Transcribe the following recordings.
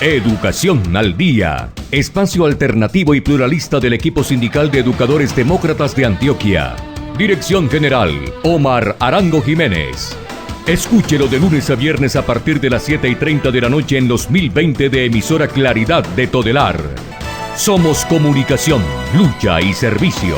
Educación al Día, espacio alternativo y pluralista del equipo sindical de educadores demócratas de Antioquia. Dirección General, Omar Arango Jiménez. Escúchelo de lunes a viernes a partir de las 7:30 de la noche en los 1020 de emisora Claridad de Todelar. Somos comunicación, lucha y servicio.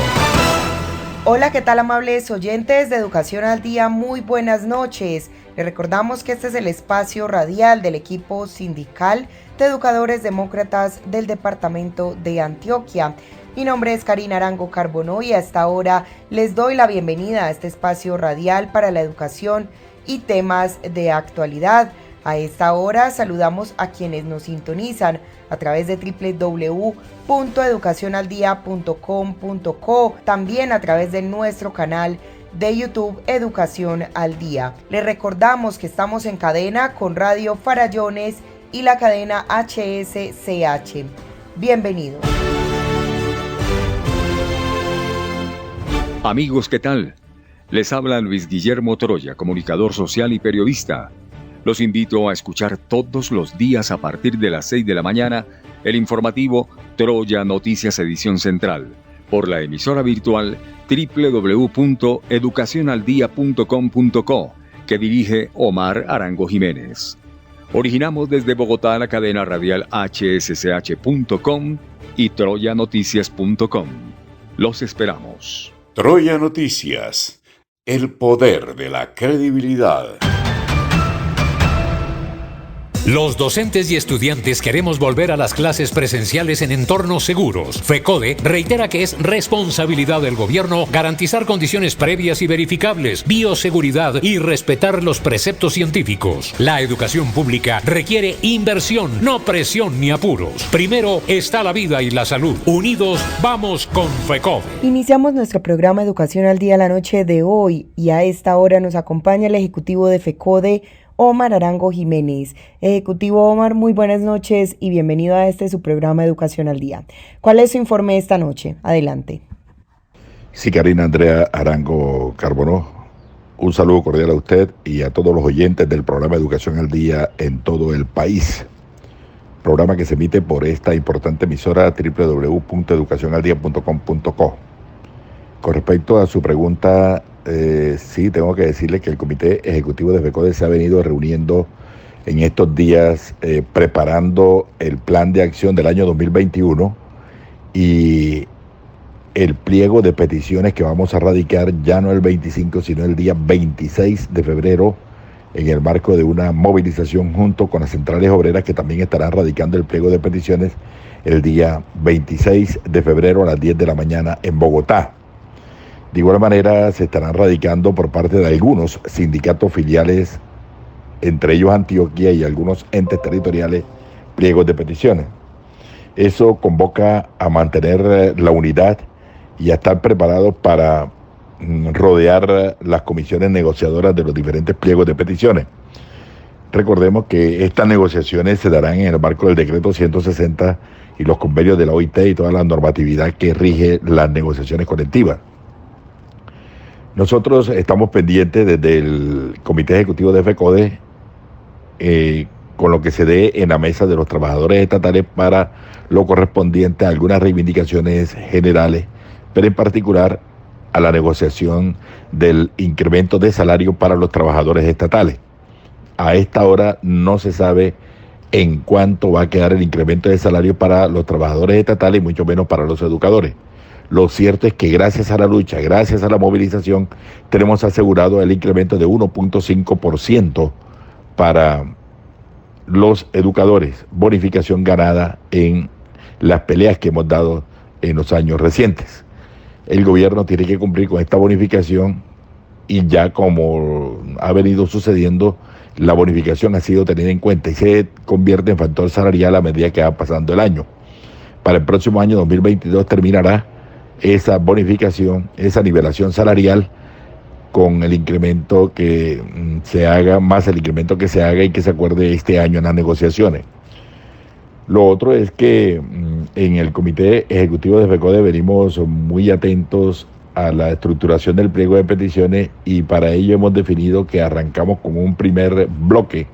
Hola, ¿qué tal, amables oyentes de Educación al Día? Muy buenas noches. Les recordamos que este es el espacio radial del equipo sindical de educadores demócratas del departamento de Antioquia. Mi nombre es Karina Arango Carbonó y a esta hora les doy la bienvenida a este espacio radial para la educación y temas de actualidad. A esta hora saludamos a quienes nos sintonizan a través de www.educacionaldia.com.co, también a través de nuestro canal de YouTube Educación al Día. Les recordamos que estamos en cadena con Radio Farallones y la cadena HSCH. Bienvenidos. Amigos, ¿qué tal? Les habla Luis Guillermo Troya, comunicador social y periodista. Los invito a escuchar todos los días a partir de las 6 de la mañana el informativo Troya Noticias Edición Central por la emisora virtual www.educacionaldia.com.co que dirige Omar Arango Jiménez. Originamos desde Bogotá la cadena radial hsch.com y troyanoticias.com. Los esperamos. Troya Noticias, el poder de la credibilidad. Los docentes y estudiantes queremos volver a las clases presenciales en entornos seguros. FECODE reitera que es responsabilidad del gobierno garantizar condiciones previas y verificables, bioseguridad y respetar los preceptos científicos. La educación pública requiere inversión, no presión ni apuros. Primero está la vida y la salud. Unidos vamos con FECODE. Iniciamos nuestro programa Educación al Día la noche de hoy y a esta hora nos acompaña el ejecutivo de FECODE, Omar Arango Jiménez. Ejecutivo Omar, muy buenas noches y bienvenido a su programa Educación al Día. ¿Cuál es su informe esta noche? Adelante. Sí, Karina Andrea Arango Carbonó, un saludo cordial a usted y a todos los oyentes del programa Educación al Día en todo el país. Programa que se emite por esta importante emisora www.educacionaldia.com.co. Con respecto a su pregunta, sí, tengo que decirle que el Comité Ejecutivo de FECODE se ha venido reuniendo en estos días preparando el plan de acción del año 2021 y el pliego de peticiones que vamos a radicar ya no el 25, sino el día 26 de febrero en el marco de una movilización junto con las centrales obreras que también estarán radicando el pliego de peticiones el día 26 de febrero a las 10 de la mañana en Bogotá. De igual manera, se estarán radicando por parte de algunos sindicatos filiales, entre ellos Antioquia y algunos entes territoriales, pliegos de peticiones. Eso convoca a mantener la unidad y a estar preparados para rodear las comisiones negociadoras de los diferentes pliegos de peticiones. Recordemos que estas negociaciones se darán en el marco del decreto 160 y los convenios de la OIT y toda la normatividad que rige las negociaciones colectivas. Nosotros estamos pendientes desde el Comité Ejecutivo de FECODE con lo que se dé en la mesa de los trabajadores estatales para lo correspondiente a algunas reivindicaciones generales, pero en particular a la negociación del incremento de salario para los trabajadores estatales. A esta hora no se sabe en cuánto va a quedar el incremento de salario para los trabajadores estatales y mucho menos para los educadores. Lo cierto es que gracias a la lucha, gracias a la movilización, tenemos asegurado el incremento de 1.5% para los educadores, bonificación ganada en las peleas que hemos dado en los años recientes. El gobierno tiene que cumplir con esta bonificación y ya como ha venido sucediendo, la bonificación ha sido tenida en cuenta y se convierte en factor salarial a medida que va pasando el año. Para el próximo año 2022 terminará esa bonificación, esa nivelación salarial con el incremento que se haga, más el incremento que se haga y que se acuerde este año en las negociaciones. Lo otro es que en el Comité Ejecutivo de FECODE venimos muy atentos a la estructuración del pliego de peticiones y para ello hemos definido que arrancamos con un primer bloque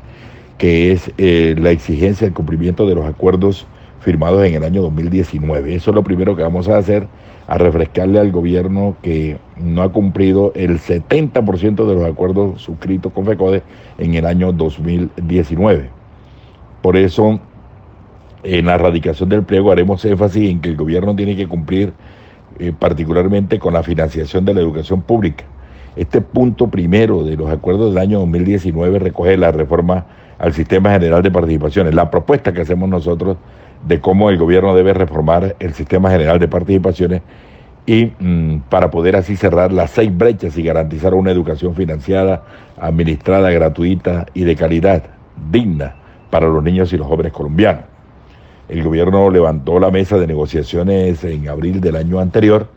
que es la exigencia del cumplimiento de los acuerdos firmados en el año 2019. Eso es lo primero que vamos a hacer, a refrescarle al gobierno que no ha cumplido el 70% de los acuerdos suscritos con FECODE en el año 2019. Por eso, en la radicación del pliego haremos énfasis en que el gobierno tiene que cumplir particularmente con la financiación de la educación pública. Este punto primero de los acuerdos del año 2019 recoge la reforma al Sistema General de Participaciones, la propuesta que hacemos nosotros de cómo el gobierno debe reformar el Sistema General de Participaciones y para poder así cerrar las 6 brechas y garantizar una educación financiada, administrada, gratuita y de calidad, digna para los niños y los jóvenes colombianos. El gobierno levantó la mesa de negociaciones en abril del año anterior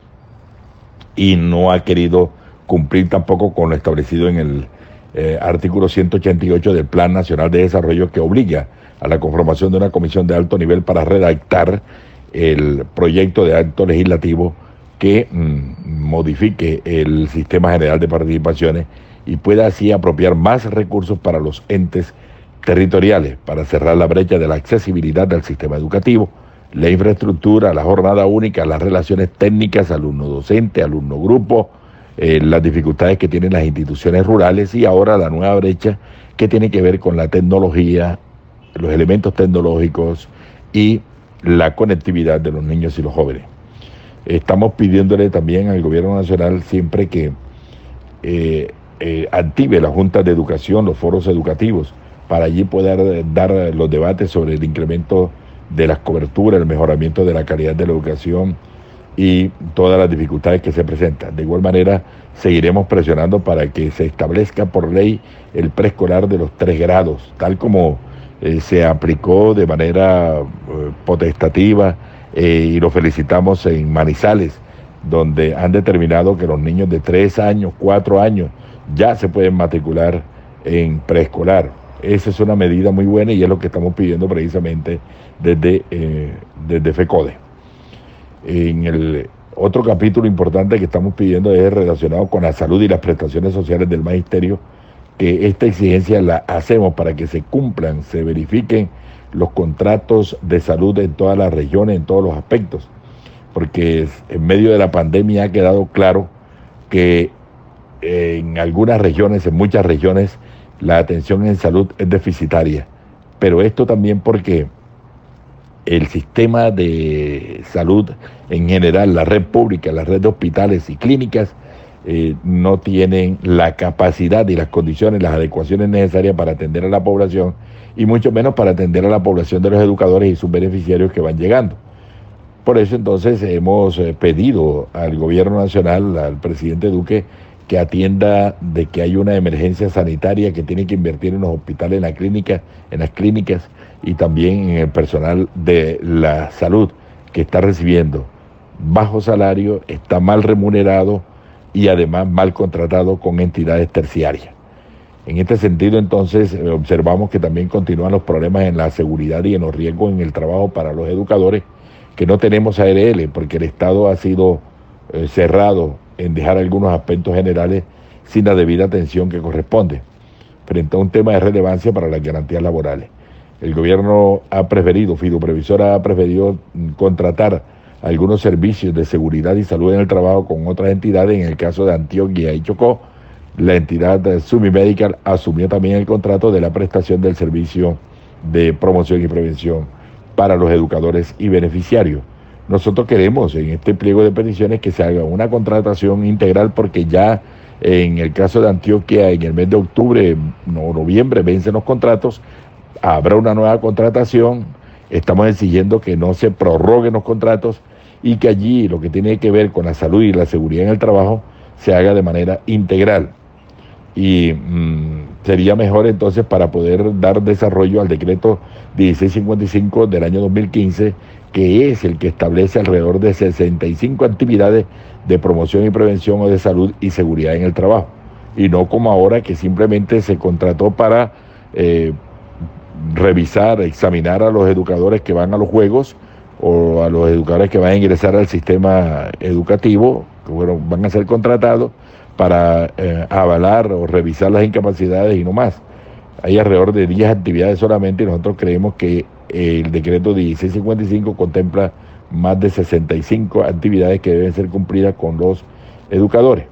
y no ha querido cumplir tampoco con lo establecido en el artículo 188 del Plan Nacional de Desarrollo, que obliga a la conformación de una comisión de alto nivel para redactar el proyecto de acto legislativo que modifique el Sistema General de Participaciones y pueda así apropiar más recursos para los entes territoriales, para cerrar la brecha de la accesibilidad del sistema educativo, la infraestructura, la jornada única, las relaciones técnicas, alumno-docente, alumno-grupo, las dificultades que tienen las instituciones rurales y ahora la nueva brecha que tiene que ver con la tecnología, los elementos tecnológicos y la conectividad de los niños y los jóvenes. Estamos pidiéndole también al gobierno nacional siempre que active la Junta de Educación, los foros educativos, para allí poder dar los debates sobre el incremento de las coberturas, el mejoramiento de la calidad de la educación y todas las dificultades que se presentan. De igual manera, seguiremos presionando para que se establezca por ley el preescolar de los 3 grados, tal como se aplicó de manera potestativa y lo felicitamos en Manizales, donde han determinado que los niños de 3 años, 4 años ya se pueden matricular en preescolar. Esa es una medida muy buena y es lo que estamos pidiendo precisamente desde FECODE. En el otro capítulo importante que estamos pidiendo es relacionado con la salud y las prestaciones sociales del magisterio, que esta exigencia la hacemos para que se cumplan, se verifiquen los contratos de salud en todas las regiones, en todos los aspectos, porque en medio de la pandemia ha quedado claro que en algunas regiones, en muchas regiones, la atención en salud es deficitaria, pero esto también porque el sistema de salud en general, la red pública, la red de hospitales y clínicas, no tienen la capacidad y las condiciones, las adecuaciones necesarias para atender a la población y mucho menos para atender a la población de los educadores y sus beneficiarios que van llegando. Por eso entonces hemos pedido al gobierno nacional, al presidente Duque, que atienda de que hay una emergencia sanitaria, que tiene que invertir en los hospitales, en las clínicas y también en el personal de la salud, que está recibiendo bajo salario, está mal remunerado y además mal contratado con entidades terciarias. En este sentido, entonces, observamos que también continúan los problemas en la seguridad y en los riesgos en el trabajo para los educadores, que no tenemos ARL, porque el Estado ha sido cerrado en dejar algunos aspectos generales sin la debida atención que corresponde, frente a un tema de relevancia para las garantías laborales. El gobierno ha preferido, Fidoprevisora ha preferido contratar algunos servicios de seguridad y salud en el trabajo con otras entidades. En el caso de Antioquia y Chocó, la entidad Sumimedical asumió también el contrato de la prestación del servicio de promoción y prevención para los educadores y beneficiarios. Nosotros queremos en este pliego de peticiones que se haga una contratación integral, porque ya en el caso de Antioquia en el mes de octubre o noviembre vencen los contratos, habrá una nueva contratación. Estamos exigiendo que no se prorroguen los contratos y que allí lo que tiene que ver con la salud y la seguridad en el trabajo se haga de manera integral. Y sería mejor entonces, para poder dar desarrollo al decreto 1655 del año 2015, que es el que establece alrededor de 65 actividades de promoción y prevención o de salud y seguridad en el trabajo, y no como ahora, que simplemente se contrató para revisar, examinar a los educadores que van a los juegos o a los educadores que van a ingresar al sistema educativo, que van a ser contratados para avalar o revisar las incapacidades y no más. hay alrededor de 10 actividades solamente y nosotros creemos que el decreto 1655 contempla más de 65 actividades que deben ser cumplidas con los educadores.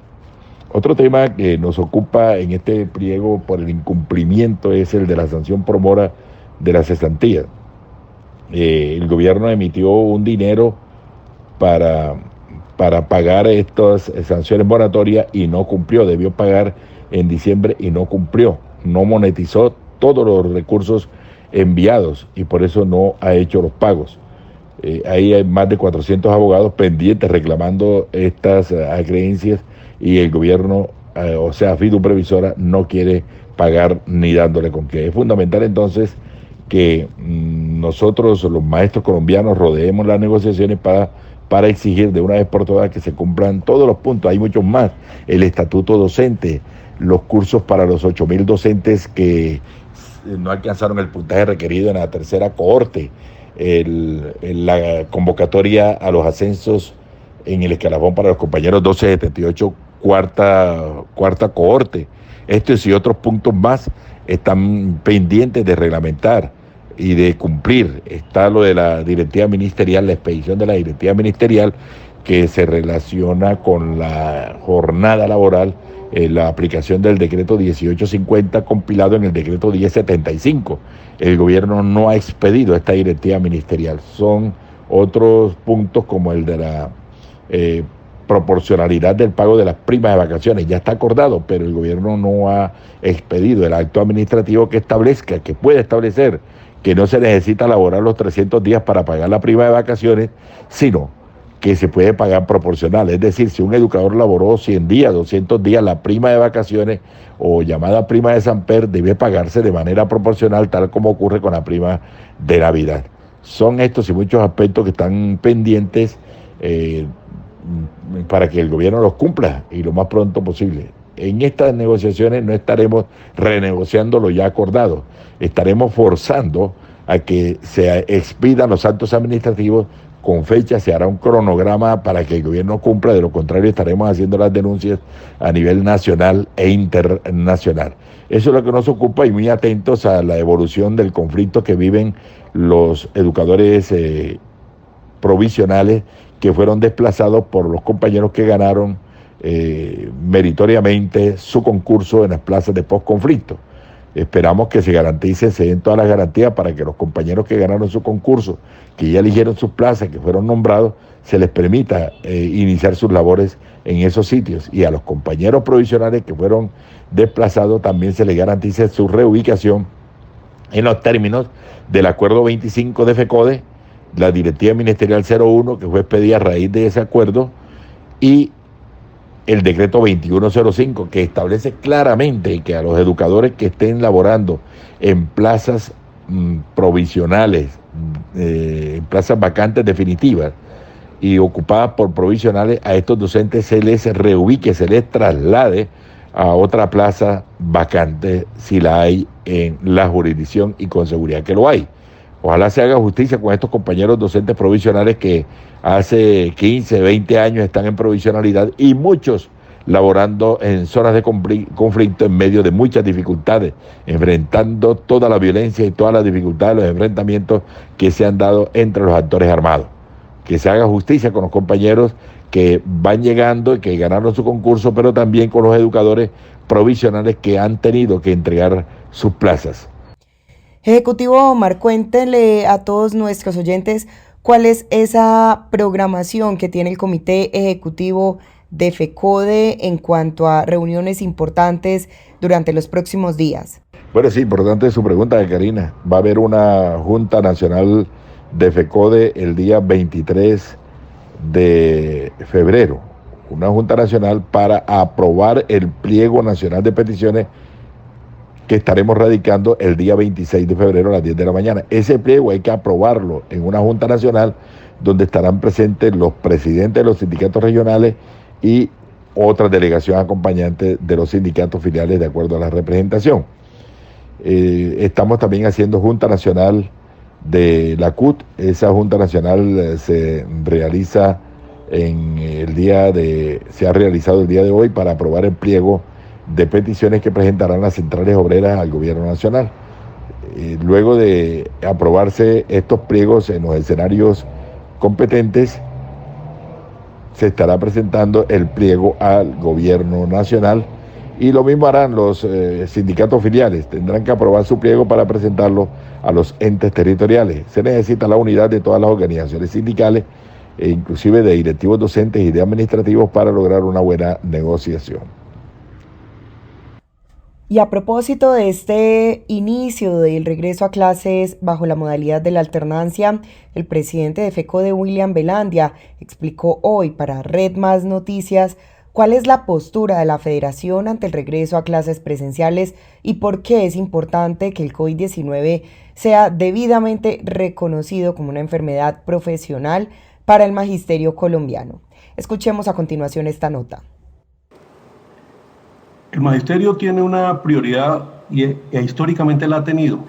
Otro tema que nos ocupa en este pliego por el incumplimiento es el de la sanción por mora de las cesantías. El gobierno emitió un dinero para pagar estas sanciones moratorias y no cumplió, debió pagar en diciembre y no cumplió, no monetizó todos los recursos enviados y por eso no ha hecho los pagos. Ahí hay más de 400 abogados pendientes reclamando estas acreencias y el gobierno, o sea, Fidu Previsora, no quiere pagar ni dándole con qué. Es fundamental entonces que nosotros, los maestros colombianos, rodeemos las negociaciones para exigir de una vez por todas que se cumplan todos los puntos. Hay muchos más. El estatuto docente, los cursos para los 8.000 docentes que no alcanzaron el puntaje requerido en la tercera cohorte, la convocatoria a los ascensos en el escalafón para los compañeros 1278, cuarta cohorte. Estos y otros puntos más están pendientes de reglamentar y de cumplir. Está lo de la directiva ministerial, la expedición de la directiva ministerial que se relaciona con la jornada laboral, la aplicación del decreto 1850 compilado en el decreto 1075. El gobierno no ha expedido esta directiva ministerial. Son otros puntos como el de la proporcionalidad del pago de las primas de vacaciones. Ya está acordado, pero el gobierno no ha expedido el acto administrativo que establezca, que puede establecer que no se necesita laborar los 300 días para pagar la prima de vacaciones, sino que se puede pagar proporcional. Es decir, si un educador laboró 100 días, 200 días, la prima de vacaciones o llamada prima de Samper debe pagarse de manera proporcional, tal como ocurre con la prima de Navidad. Son estos y muchos aspectos que están pendientes para que el gobierno los cumpla y lo más pronto posible. En estas negociaciones no estaremos renegociando lo ya acordado, estaremos forzando a que se expidan los actos administrativos con fecha, se hará un cronograma para que el gobierno cumpla, de lo contrario estaremos haciendo las denuncias a nivel nacional e internacional. Eso es lo que nos ocupa y muy atentos a la evolución del conflicto que viven los educadores provisionales que fueron desplazados por los compañeros que ganaron meritoriamente su concurso en las plazas de postconflicto. Esperamos que se garantice, se den todas las garantías para que los compañeros que ganaron su concurso, que ya eligieron sus plazas, que fueron nombrados, se les permita iniciar sus labores en esos sitios. Y a los compañeros provisionales que fueron desplazados también se les garantice su reubicación en los términos del acuerdo 25 de FECODE, la directiva ministerial 01 que fue expedida a raíz de ese acuerdo y el decreto 2105 que establece claramente que a los educadores que estén laborando en plazas provisionales, en plazas vacantes definitivas y ocupadas por provisionales, a estos docentes se les reubique, se les traslade a otra plaza vacante si la hay en la jurisdicción y con seguridad que lo hay. Ojalá se haga justicia con estos compañeros docentes provisionales que hace 15, 20 años están en provisionalidad y muchos laborando en zonas de conflicto en medio de muchas dificultades, enfrentando toda la violencia y todas las dificultades, los enfrentamientos que se han dado entre los actores armados. Que se haga justicia con los compañeros que van llegando y que ganaron su concurso, pero también con los educadores provisionales que han tenido que entregar sus plazas. Ejecutivo Omar, cuéntenle a todos nuestros oyentes cuál es esa programación que tiene el Comité Ejecutivo de FECODE en cuanto a reuniones importantes durante los próximos días. Bueno, sí, importante su pregunta, Karina. Va a haber una Junta Nacional de FECODE el día 23 de febrero, una Junta Nacional para aprobar el pliego nacional de peticiones que estaremos radicando el día 26 de febrero a las 10 de la mañana. Ese pliego hay que aprobarlo en una Junta Nacional donde estarán presentes los presidentes de los sindicatos regionales y otra delegación acompañante de los sindicatos filiales de acuerdo a la representación. Estamos también haciendo Junta Nacional de la CUT. Esa Junta Nacional se realiza se ha realizado el día de hoy para aprobar el pliego de peticiones que presentarán las centrales obreras al gobierno nacional. Luego de aprobarse estos pliegos en los escenarios competentes, se estará presentando el pliego al gobierno nacional y lo mismo harán los sindicatos filiales. Tendrán que aprobar su pliego para presentarlo a los entes territoriales. Se necesita la unidad de todas las organizaciones sindicales e inclusive de directivos docentes y de administrativos para lograr una buena negociación. Y a propósito de este inicio del regreso a clases bajo la modalidad de la alternancia, el presidente de FECODE, William Velandia, explicó hoy para Red Más Noticias cuál es la postura de la federación ante el regreso a clases presenciales y por qué es importante que el COVID-19 sea debidamente reconocido como una enfermedad profesional para el magisterio colombiano. Escuchemos a continuación esta nota. El magisterio tiene una prioridad e históricamente la ha tenido: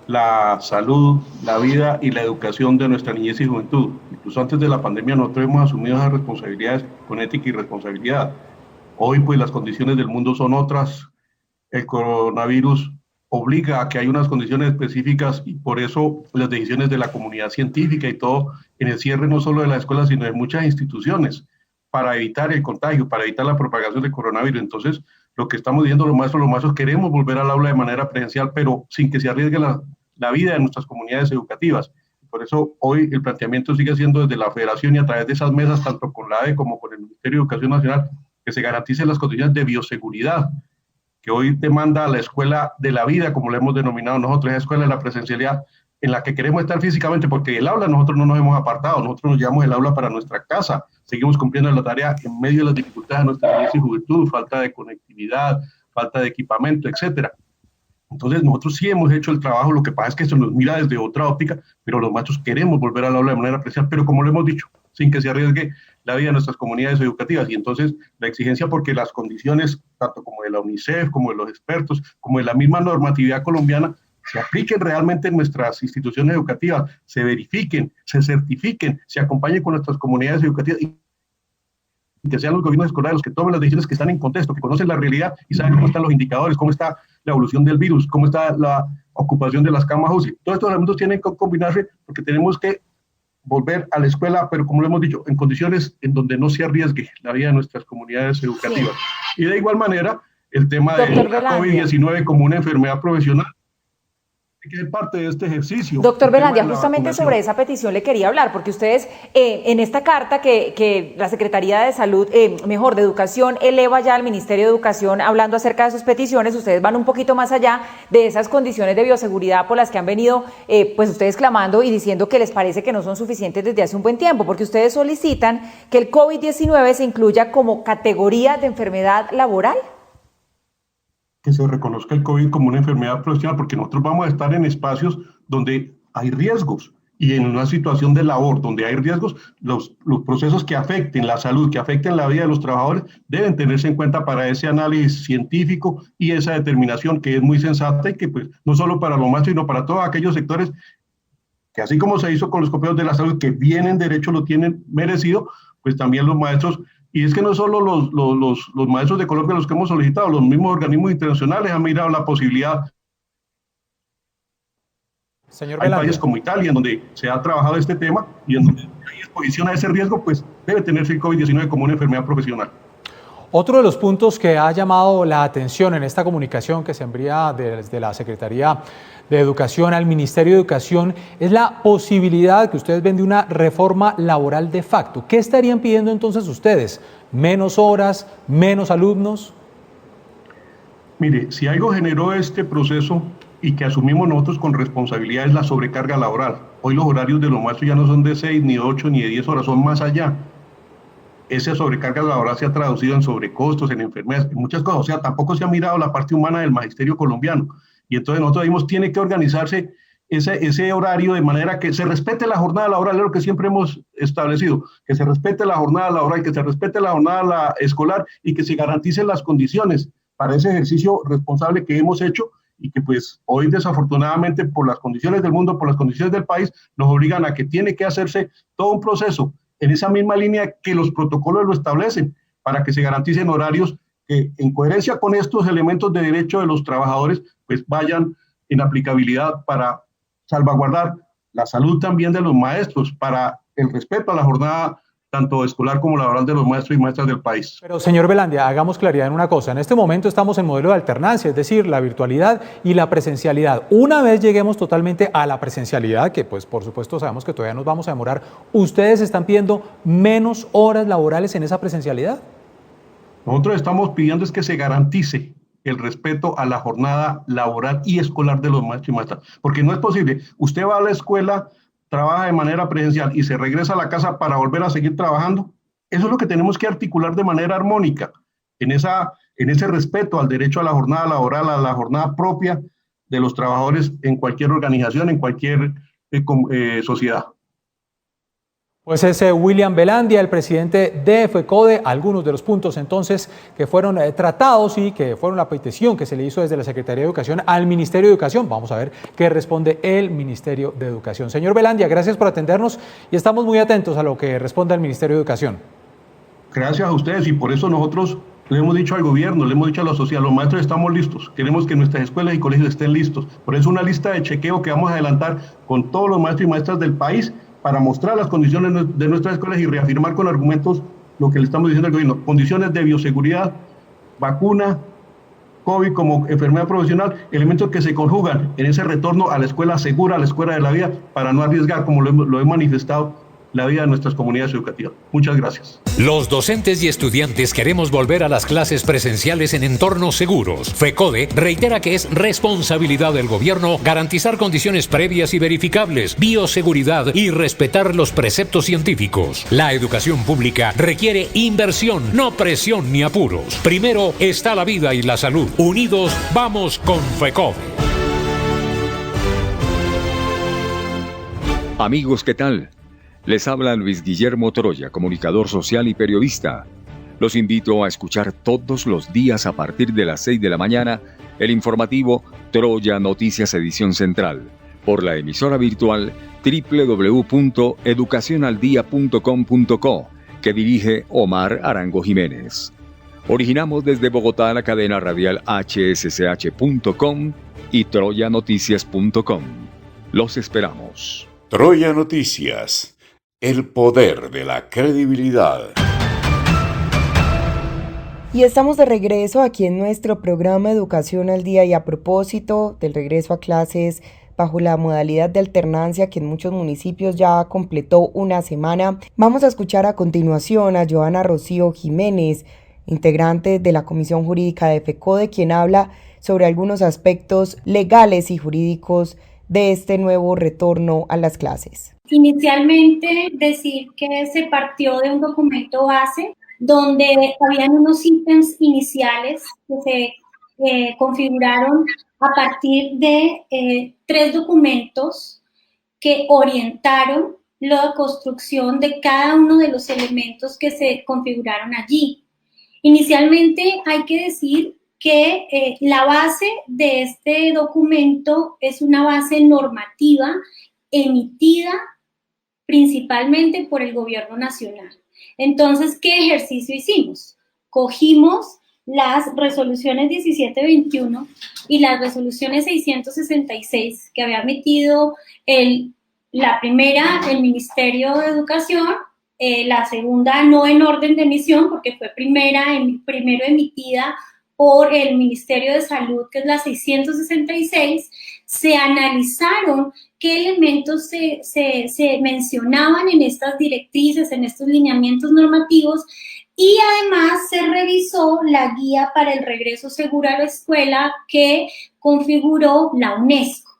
la salud, la vida y la educación de nuestra niñez y juventud. Incluso antes de la pandemia nosotros hemos asumido esas responsabilidades con ética y responsabilidad. Hoy pues las condiciones del mundo son otras, el coronavirus obliga a que haya unas condiciones específicas y por eso las decisiones de la comunidad científica y todo en el cierre no solo de las escuelas sino de muchas instituciones, para evitar el contagio, para evitar la propagación del coronavirus. Entonces, lo que estamos diciendo los maestros queremos volver al aula de manera presencial, pero sin que se arriesgue la vida de nuestras comunidades educativas. Por eso, hoy el planteamiento sigue siendo desde la Federación y a través de esas mesas, tanto con la ADE como con el Ministerio de Educación Nacional, que se garanticen las condiciones de bioseguridad, que hoy demanda la escuela de la vida, como la hemos denominado nosotros, esa escuela de la presencialidad, en la que queremos estar físicamente, porque el aula nosotros no nos hemos apartado, nosotros nos llevamos el aula para nuestra casa, seguimos cumpliendo la tarea en medio de las dificultades de nuestra niñez y juventud, falta de conectividad, falta de equipamiento, etcétera. Entonces nosotros sí hemos hecho el trabajo, lo que pasa es que se nos mira desde otra óptica, pero los maestros queremos volver al aula de manera presencial, pero como lo hemos dicho, sin que se arriesgue la vida de nuestras comunidades educativas. Y entonces la exigencia, porque las condiciones, tanto como de la UNICEF, como de los expertos, como de la misma normatividad colombiana, se apliquen realmente en nuestras instituciones educativas, se verifiquen, se certifiquen, se acompañen con nuestras comunidades educativas y que sean los gobiernos escolares los que tomen las decisiones que están en contexto, que conocen la realidad y saben cómo están los indicadores, cómo está la evolución del virus, cómo está la ocupación de las camas UCI. Todos estos elementos tienen que combinarse porque tenemos que volver a la escuela, pero como lo hemos dicho, en condiciones en donde no se arriesgue la vida de nuestras comunidades educativas. Sí. Y de igual manera, el tema de la COVID-19 como una enfermedad profesional, que es parte de este ejercicio. Doctor Velandia, justamente sobre esa petición le quería hablar, porque ustedes en esta carta que la Secretaría de Salud, de Educación, eleva ya al Ministerio de Educación hablando acerca de sus peticiones, ustedes van un poquito más allá de esas condiciones de bioseguridad por las que han venido pues ustedes clamando y diciendo que les parece que no son suficientes desde hace un buen tiempo, porque ustedes solicitan que el COVID-19 se incluya como categoría de enfermedad laboral. Que se reconozca el COVID como una enfermedad profesional, porque nosotros vamos a estar en espacios donde hay riesgos y en una situación de labor donde hay riesgos, los procesos que afecten la salud, que afecten la vida de los trabajadores, deben tenerse en cuenta para ese análisis científico y esa determinación que es muy sensata y que pues no solo para los maestros, sino para todos aquellos sectores que así como se hizo con los copiados de la salud, que vienen derecho, lo tienen merecido, pues también los maestros. Y es que no solo los maestros de Colombia los que hemos solicitado, los mismos organismos internacionales han mirado la posibilidad. Señor Hay países como Italia, en donde se ha trabajado este tema y en donde hay exposición a ese riesgo, pues debe tenerse el COVID-19 como una enfermedad profesional. Otro de los puntos que ha llamado la atención en esta comunicación que se envía desde la Secretaría de Educación al Ministerio de Educación es la posibilidad que ustedes ven de una reforma laboral de facto. ¿Qué estarían pidiendo entonces ustedes? ¿Menos horas? ¿Menos alumnos? Mire, si algo generó este proceso y que asumimos nosotros con responsabilidad es la sobrecarga laboral. Hoy los horarios de los maestros ya no son de 6, ni de 8, ni de 10 horas, son más allá. Esa sobrecarga laboral se ha traducido en sobrecostos, en enfermedades, en muchas cosas. O sea, tampoco se ha mirado la parte humana del magisterio colombiano. Y entonces nosotros dijimos, tiene que organizarse ese horario de manera que se respete la jornada laboral, es lo que siempre hemos establecido, que se respete la jornada laboral, que se respete la jornada escolar y que se garanticen las condiciones para ese ejercicio responsable que hemos hecho y que pues hoy desafortunadamente por las condiciones del mundo, por las condiciones del país, nos obligan a que tiene que hacerse todo un proceso en esa misma línea que los protocolos lo establecen, para que se garanticen horarios que en coherencia con estos elementos de derecho de los trabajadores, pues vayan en aplicabilidad para salvaguardar la salud también de los maestros, para el respeto a la jornada tanto escolar como laboral de los maestros y maestras del país. Pero señor Velandia, hagamos claridad en una cosa. En este momento estamos en modelo de alternancia, es decir, la virtualidad y la presencialidad. Una vez lleguemos totalmente a la presencialidad, que pues por supuesto sabemos que todavía nos vamos a demorar, ¿ustedes están pidiendo menos horas laborales en esa presencialidad? Nosotros estamos pidiendo es que se garantice el respeto a la jornada laboral y escolar de los maestros y maestras, porque no es posible. Usted va a la escuela, trabaja de manera presencial y se regresa a la casa para volver a seguir trabajando. Eso es lo que tenemos que articular de manera armónica, en ese respeto al derecho a la jornada laboral, a la jornada propia de los trabajadores en cualquier organización, en cualquier sociedad. Pues es William Velandia, el presidente de FECODE, algunos de los puntos entonces que fueron tratados y que fueron la petición que se le hizo desde la Secretaría de Educación al Ministerio de Educación. Vamos a ver qué responde el Ministerio de Educación. Señor Velandia, gracias por atendernos y estamos muy atentos a lo que responda el Ministerio de Educación. Gracias a ustedes y por eso nosotros le hemos dicho al gobierno, le hemos dicho a la sociedad, los maestros estamos listos, queremos que nuestras escuelas y colegios estén listos. Por eso una lista de chequeo que vamos a adelantar con todos los maestros y maestras del país para mostrar las condiciones de nuestras escuelas y reafirmar con argumentos lo que le estamos diciendo al gobierno, condiciones de bioseguridad, vacuna, COVID como enfermedad profesional, elementos que se conjugan en ese retorno a la escuela segura, a la escuela de la vida, para no arriesgar, como lo he manifestado, la vida de nuestras comunidades educativas. Muchas gracias. Los docentes y estudiantes queremos volver a las clases presenciales en entornos seguros. FECODE reitera que es responsabilidad del gobierno garantizar condiciones previas y verificables, bioseguridad y respetar los preceptos científicos. La educación pública requiere inversión, no presión ni apuros. Primero está la vida y la salud. Unidos vamos con FECODE. Amigos, ¿qué tal? Les habla Luis Guillermo Troya, comunicador social y periodista. Los invito a escuchar todos los días a partir de las 6 de la mañana el informativo Troya Noticias Edición Central por la emisora virtual www.educacionaldia.com.co que dirige Omar Arango Jiménez. Originamos desde Bogotá la cadena radial hsch.com y troyanoticias.com. Los esperamos. Troya Noticias. El poder de la credibilidad. Y estamos de regreso aquí en nuestro programa Educación al Día y a propósito del regreso a clases bajo la modalidad de alternancia que en muchos municipios ya completó una semana, vamos a escuchar a continuación a Joana Rocío Jiménez, integrante de la Comisión Jurídica de FECODE, quien habla sobre algunos aspectos legales y jurídicos de este nuevo retorno a las clases. Inicialmente decir que se partió de un documento base donde habían unos ítems iniciales que se configuraron a partir de 3 documentos que orientaron la construcción de cada uno de los elementos que se configuraron allí. Inicialmente hay que decir que la base de este documento es una base normativa emitida principalmente por el gobierno nacional. Entonces, ¿qué ejercicio hicimos? Cogimos las resoluciones 1721 y las resoluciones 666 que había emitido la primera, el Ministerio de Educación, la segunda no en orden de emisión porque fue primero emitida por el Ministerio de Salud, que es la 666, se analizaron qué elementos se mencionaban en estas directrices, en estos lineamientos normativos, y además se revisó la guía para el regreso seguro a la escuela que configuró la UNESCO.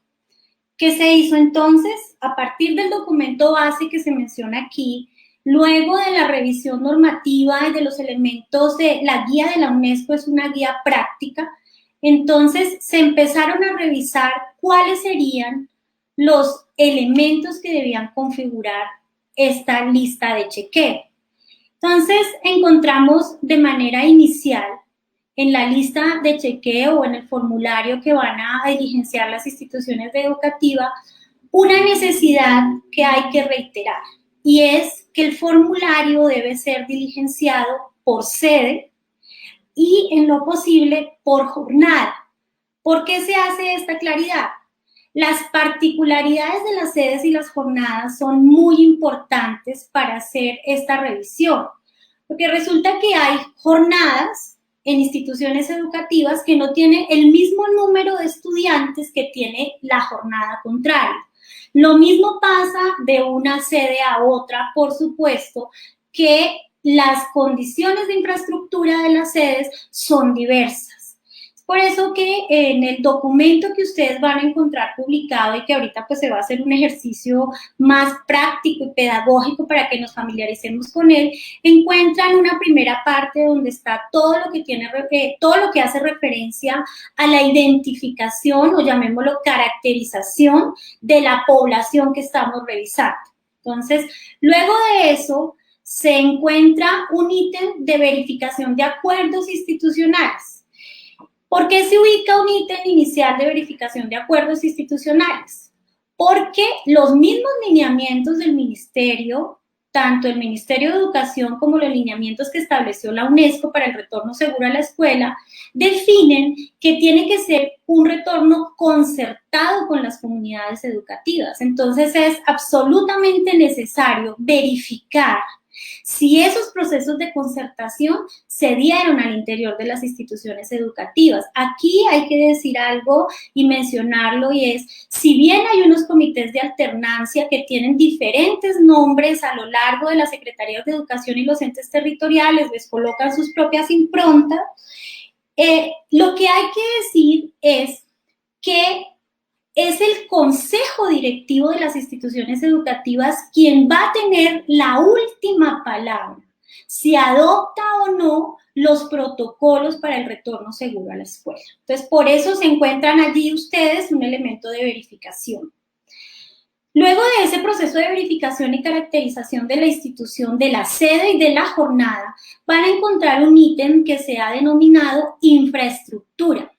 ¿Qué se hizo entonces? A partir del documento base que se menciona aquí, luego de la revisión normativa y de los elementos de la guía de la UNESCO, es una guía práctica, entonces se empezaron a revisar cuáles serían los elementos que debían configurar esta lista de chequeo. Entonces encontramos de manera inicial en la lista de chequeo o en el formulario que van a diligenciar las instituciones educativas una necesidad que hay que reiterar, y es que el formulario debe ser diligenciado por sede y en lo posible por jornada. ¿Por qué se hace esta claridad? Las particularidades de las sedes y las jornadas son muy importantes para hacer esta revisión, porque resulta que hay jornadas en instituciones educativas que no tienen el mismo número de estudiantes que tiene la jornada contraria. Lo mismo pasa de una sede a otra, por supuesto, que las condiciones de infraestructura de las sedes son diversas. Por eso que en el documento que ustedes van a encontrar publicado y que ahorita pues se va a hacer un ejercicio más práctico y pedagógico para que nos familiaricemos con él, encuentran una primera parte donde está todo lo que hace referencia a la identificación o llamémoslo caracterización de la población que estamos revisando. Entonces, luego de eso se encuentra un ítem de verificación de acuerdos institucionales. ¿Por qué se ubica un ítem inicial de verificación de acuerdos institucionales? Porque los mismos lineamientos del ministerio, tanto el Ministerio de Educación como los lineamientos que estableció la UNESCO para el retorno seguro a la escuela, definen que tiene que ser un retorno concertado con las comunidades educativas. Entonces es absolutamente necesario verificar si esos procesos de concertación se dieron al interior de las instituciones educativas. Aquí hay que decir algo y mencionarlo, y es, si bien hay unos comités de alternancia que tienen diferentes nombres a lo largo de las secretarías de educación y los entes territoriales, les colocan sus propias improntas, lo que hay que decir es que es el consejo directivo de las instituciones educativas quien va a tener la última palabra, si adopta o no los protocolos para el retorno seguro a la escuela. Entonces, por eso se encuentran allí ustedes un elemento de verificación. Luego de ese proceso de verificación y caracterización de la institución, de la sede y de la jornada, van a encontrar un ítem que se ha denominado infraestructura.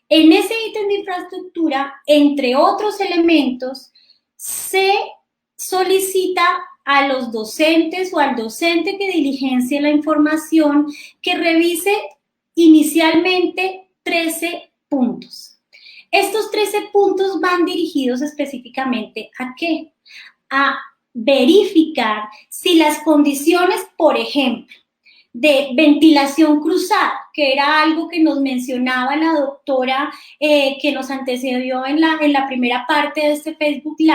En ese ítem de infraestructura, entre otros elementos, se solicita a los docentes o al docente que diligencie la información que revise inicialmente 13 puntos. Estos 13 puntos van dirigidos específicamente ¿a qué? A verificar si las condiciones, por ejemplo, de ventilación cruzada, que era algo que nos mencionaba la doctora que nos antecedió en la primera parte de este Facebook Live.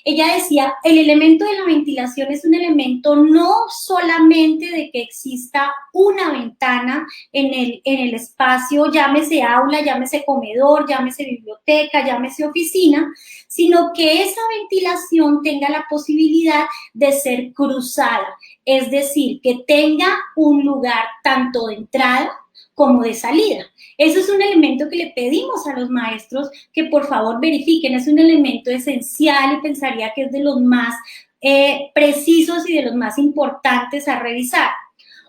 Ella decía, el elemento de la ventilación es un elemento no solamente de que exista una ventana en el espacio, llámese aula, llámese comedor, llámese biblioteca, llámese oficina, sino que esa ventilación tenga la posibilidad de ser cruzada, es decir, que tenga un lugar tanto de entrada como de salida. Eso es un elemento que le pedimos a los maestros que por favor verifiquen, es un elemento esencial y pensaría que es de los más precisos y de los más importantes a revisar.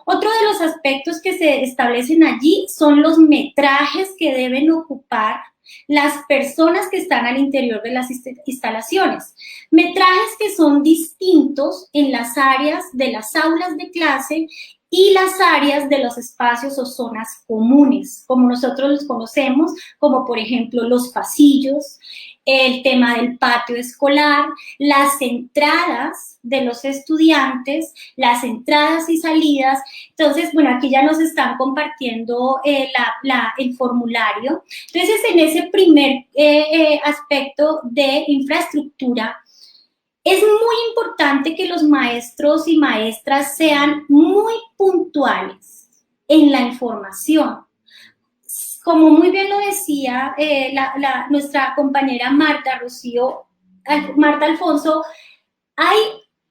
Otro de los aspectos que se establecen allí son los metrajes que deben ocupar las personas que están al interior de las instalaciones. Metrajes que son distintos en las áreas de las aulas de clase y las áreas de los espacios o zonas comunes, como nosotros los conocemos, como por ejemplo los pasillos, el tema del patio escolar, las entradas de los estudiantes, las entradas y salidas. Entonces, bueno, aquí ya nos están compartiendo el formulario. Entonces, en ese primer aspecto de infraestructura, es muy importante que los maestros y maestras sean muy puntuales en la información. Como muy bien lo decía nuestra compañera Marta Alfonso, hay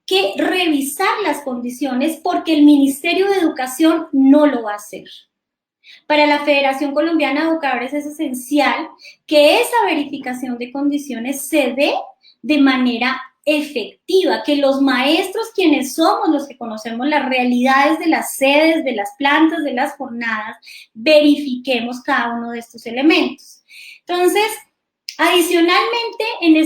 que revisar las condiciones porque el Ministerio de Educación no lo va a hacer. Para la Federación Colombiana de Educadores es esencial que esa verificación de condiciones se dé de manera efectiva, que los maestros, quienes somos los que conocemos las realidades de las sedes, de las plantas, de las jornadas, verifiquemos cada uno de estos elementos. Entonces, adicionalmente, en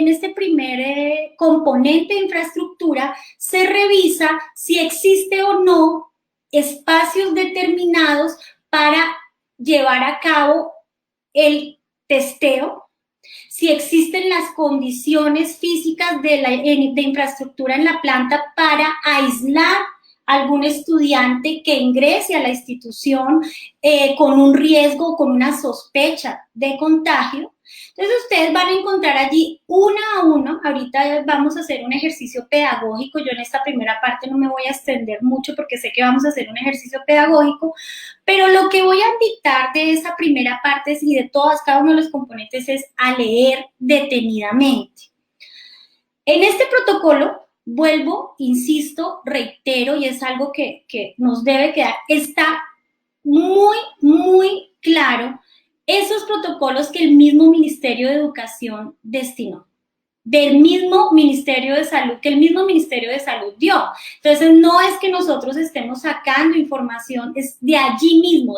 este primer componente de infraestructura, se revisa si existe o no espacios determinados para llevar a cabo el testeo, si existen las condiciones físicas de infraestructura en la planta para aislar a algún estudiante que ingrese a la institución con un riesgo, con una sospecha de contagio. Entonces ustedes van a encontrar allí uno a uno. Ahorita vamos a hacer un ejercicio pedagógico. Yo en esta primera parte no me voy a extender mucho porque sé que vamos a hacer un ejercicio pedagógico, pero lo que voy a invitar de esa primera parte y de cada uno de los componentes es a leer detenidamente. En este protocolo, vuelvo, insisto, reitero, y es algo que nos debe quedar, está muy, muy claro esos protocolos que el mismo Ministerio de Educación destinó, del mismo Ministerio de Salud, que el mismo Ministerio de Salud dio. Entonces, no es que nosotros estemos sacando información, es de allí mismo,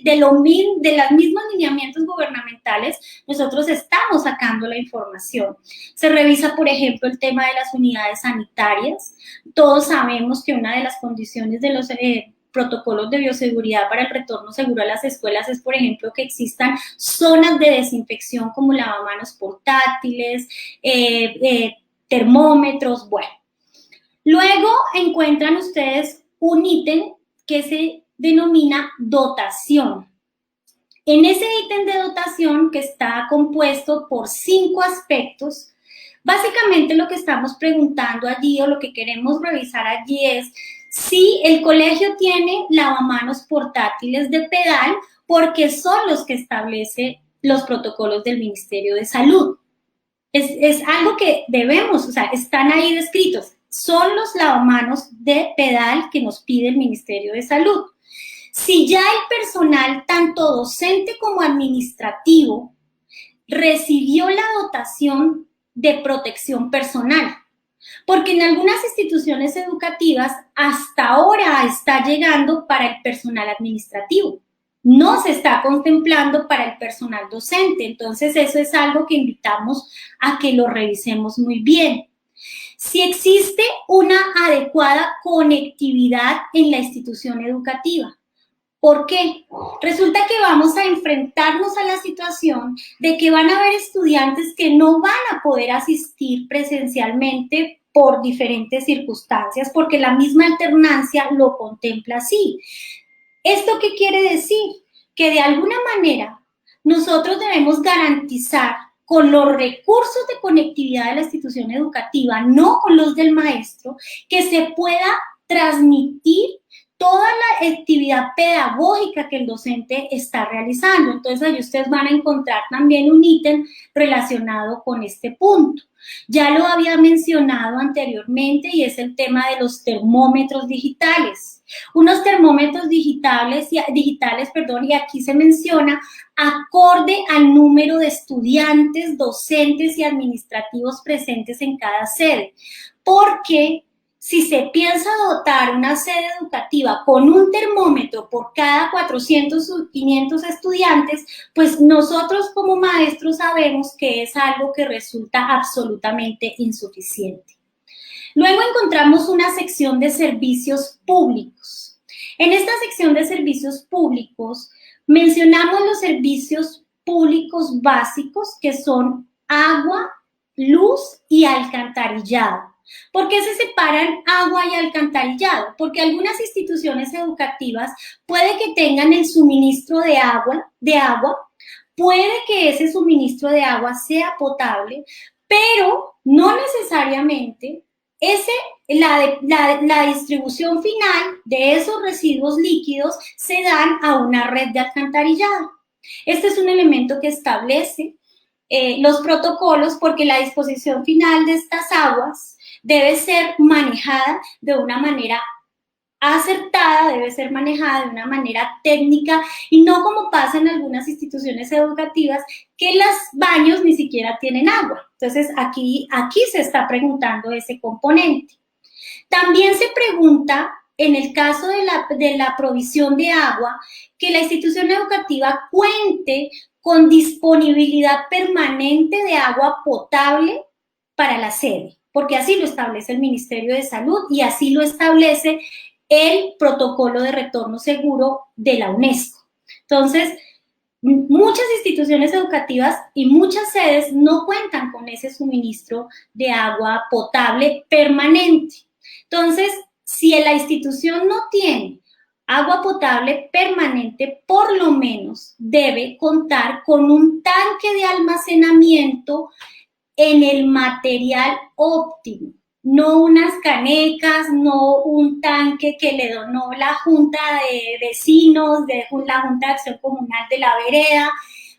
de los mismos lineamientos gubernamentales, nosotros estamos sacando la información. Se revisa, por ejemplo, el tema de las unidades sanitarias. Todos sabemos que una de las condiciones de los protocolos de bioseguridad para el retorno seguro a las escuelas es, por ejemplo, que existan zonas de desinfección como lavamanos portátiles, termómetros, bueno. Luego encuentran ustedes un ítem que se denomina dotación. En ese ítem de dotación, que está compuesto por 5 aspectos, básicamente lo que estamos preguntando allí o lo que queremos revisar allí es si el colegio tiene lavamanos portátiles de pedal, porque son los que establece los protocolos del Ministerio de Salud. Es algo que debemos, o sea, están ahí descritos. Son los lavamanos de pedal que nos pide el Ministerio de Salud. Si ya el personal, tanto docente como administrativo, recibió la dotación de protección personal, porque en algunas instituciones educativas hasta ahora está llegando para el personal administrativo, no se está contemplando para el personal docente. Entonces eso es algo que invitamos a que lo revisemos muy bien. Si existe una adecuada conectividad en la institución educativa. ¿Por qué? Resulta que vamos a enfrentarnos a la situación de que van a haber estudiantes que no van a poder asistir presencialmente por diferentes circunstancias, porque la misma alternancia lo contempla así. ¿Esto qué quiere decir? Que de alguna manera nosotros debemos garantizar con los recursos de conectividad de la institución educativa, no con los del maestro, que se pueda transmitir toda la actividad pedagógica que el docente está realizando. Entonces, ahí ustedes van a encontrar también un ítem relacionado con este punto. Ya lo había mencionado anteriormente y es el tema de los termómetros digitales. Unos termómetros digitales, y aquí se menciona acorde al número de estudiantes, docentes y administrativos presentes en cada sede. Porque si se piensa dotar una sede educativa con un termómetro por cada 400 o 500 estudiantes, pues nosotros como maestros sabemos que es algo que resulta absolutamente insuficiente. Luego encontramos una sección de servicios públicos. En esta sección de servicios públicos mencionamos los servicios públicos básicos, que son agua, luz y alcantarillado. ¿Por qué se separan agua y alcantarillado? Porque algunas instituciones educativas puede que tengan el suministro de agua, puede que ese suministro de agua sea potable, pero no necesariamente la distribución final de esos residuos líquidos se dan a una red de alcantarillado. Este es un elemento que establece los protocolos, porque la disposición final de estas aguas debe ser manejada de una manera acertada, debe ser manejada de una manera técnica y no como pasa en algunas instituciones educativas que los baños ni siquiera tienen agua. Entonces aquí se está preguntando ese componente. También se pregunta, en el caso de la provisión de agua, que la institución educativa cuente con disponibilidad permanente de agua potable para la sede, porque así lo establece el Ministerio de Salud y así lo establece el protocolo de retorno seguro de la UNESCO. Entonces, muchas instituciones educativas y muchas sedes no cuentan con ese suministro de agua potable permanente. Entonces, si la institución no tiene agua potable permanente, por lo menos debe contar con un tanque de almacenamiento en el material óptimo. No unas canecas, no un tanque que le donó la Junta de Vecinos, la Junta de Acción Comunal de la Vereda.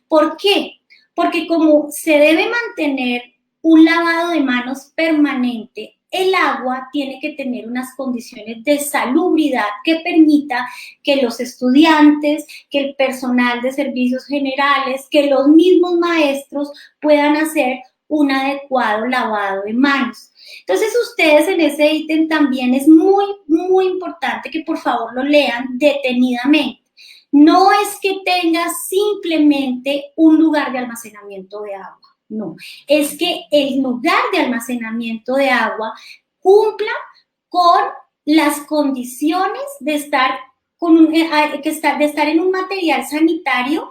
¿Por qué? Porque como se debe mantener un lavado de manos permanente, el agua tiene que tener unas condiciones de salubridad que permita que los estudiantes, que el personal de servicios generales, que los mismos maestros puedan hacer un adecuado lavado de manos. Entonces, ustedes en ese ítem también es muy, muy importante que por favor lo lean detenidamente. No es que tenga simplemente un lugar de almacenamiento de agua, no. Es que el lugar de almacenamiento de agua cumpla con las condiciones de estar en un material sanitario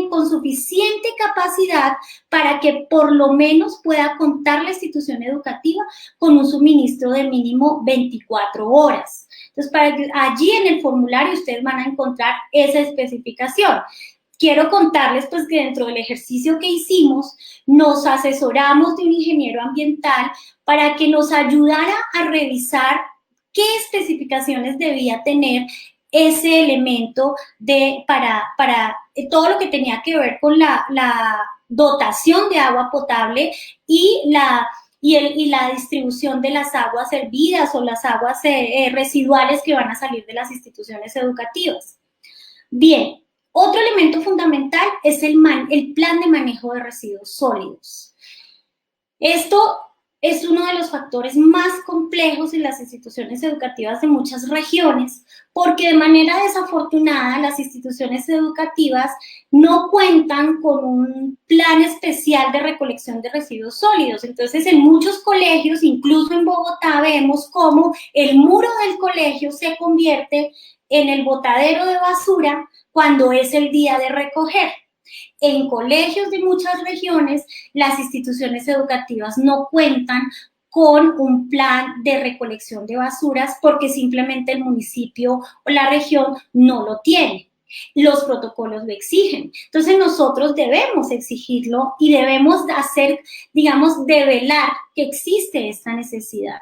con suficiente capacidad para que por lo menos pueda contar la institución educativa con un suministro de mínimo 24 horas. Entonces, allí en el formulario ustedes van a encontrar esa especificación. Quiero contarles pues que dentro del ejercicio que hicimos nos asesoramos de un ingeniero ambiental para que nos ayudara a revisar qué especificaciones debía tener ese elemento para todo lo que tenía que ver con la dotación de agua potable y la distribución de las aguas hervidas o las aguas residuales que van a salir de las instituciones educativas. Bien, otro elemento fundamental es el plan de manejo de residuos sólidos. Esto es uno de los factores más complejos en las instituciones educativas de muchas regiones, porque de manera desafortunada las instituciones educativas no cuentan con un plan especial de recolección de residuos sólidos. Entonces, en muchos colegios, incluso en Bogotá, vemos cómo el muro del colegio se convierte en el botadero de basura cuando es el día de recoger. En colegios de muchas regiones, las instituciones educativas no cuentan con un plan de recolección de basuras porque simplemente el municipio o la región no lo tiene. Los protocolos lo exigen. Entonces nosotros debemos exigirlo y debemos develar que existe esta necesidad.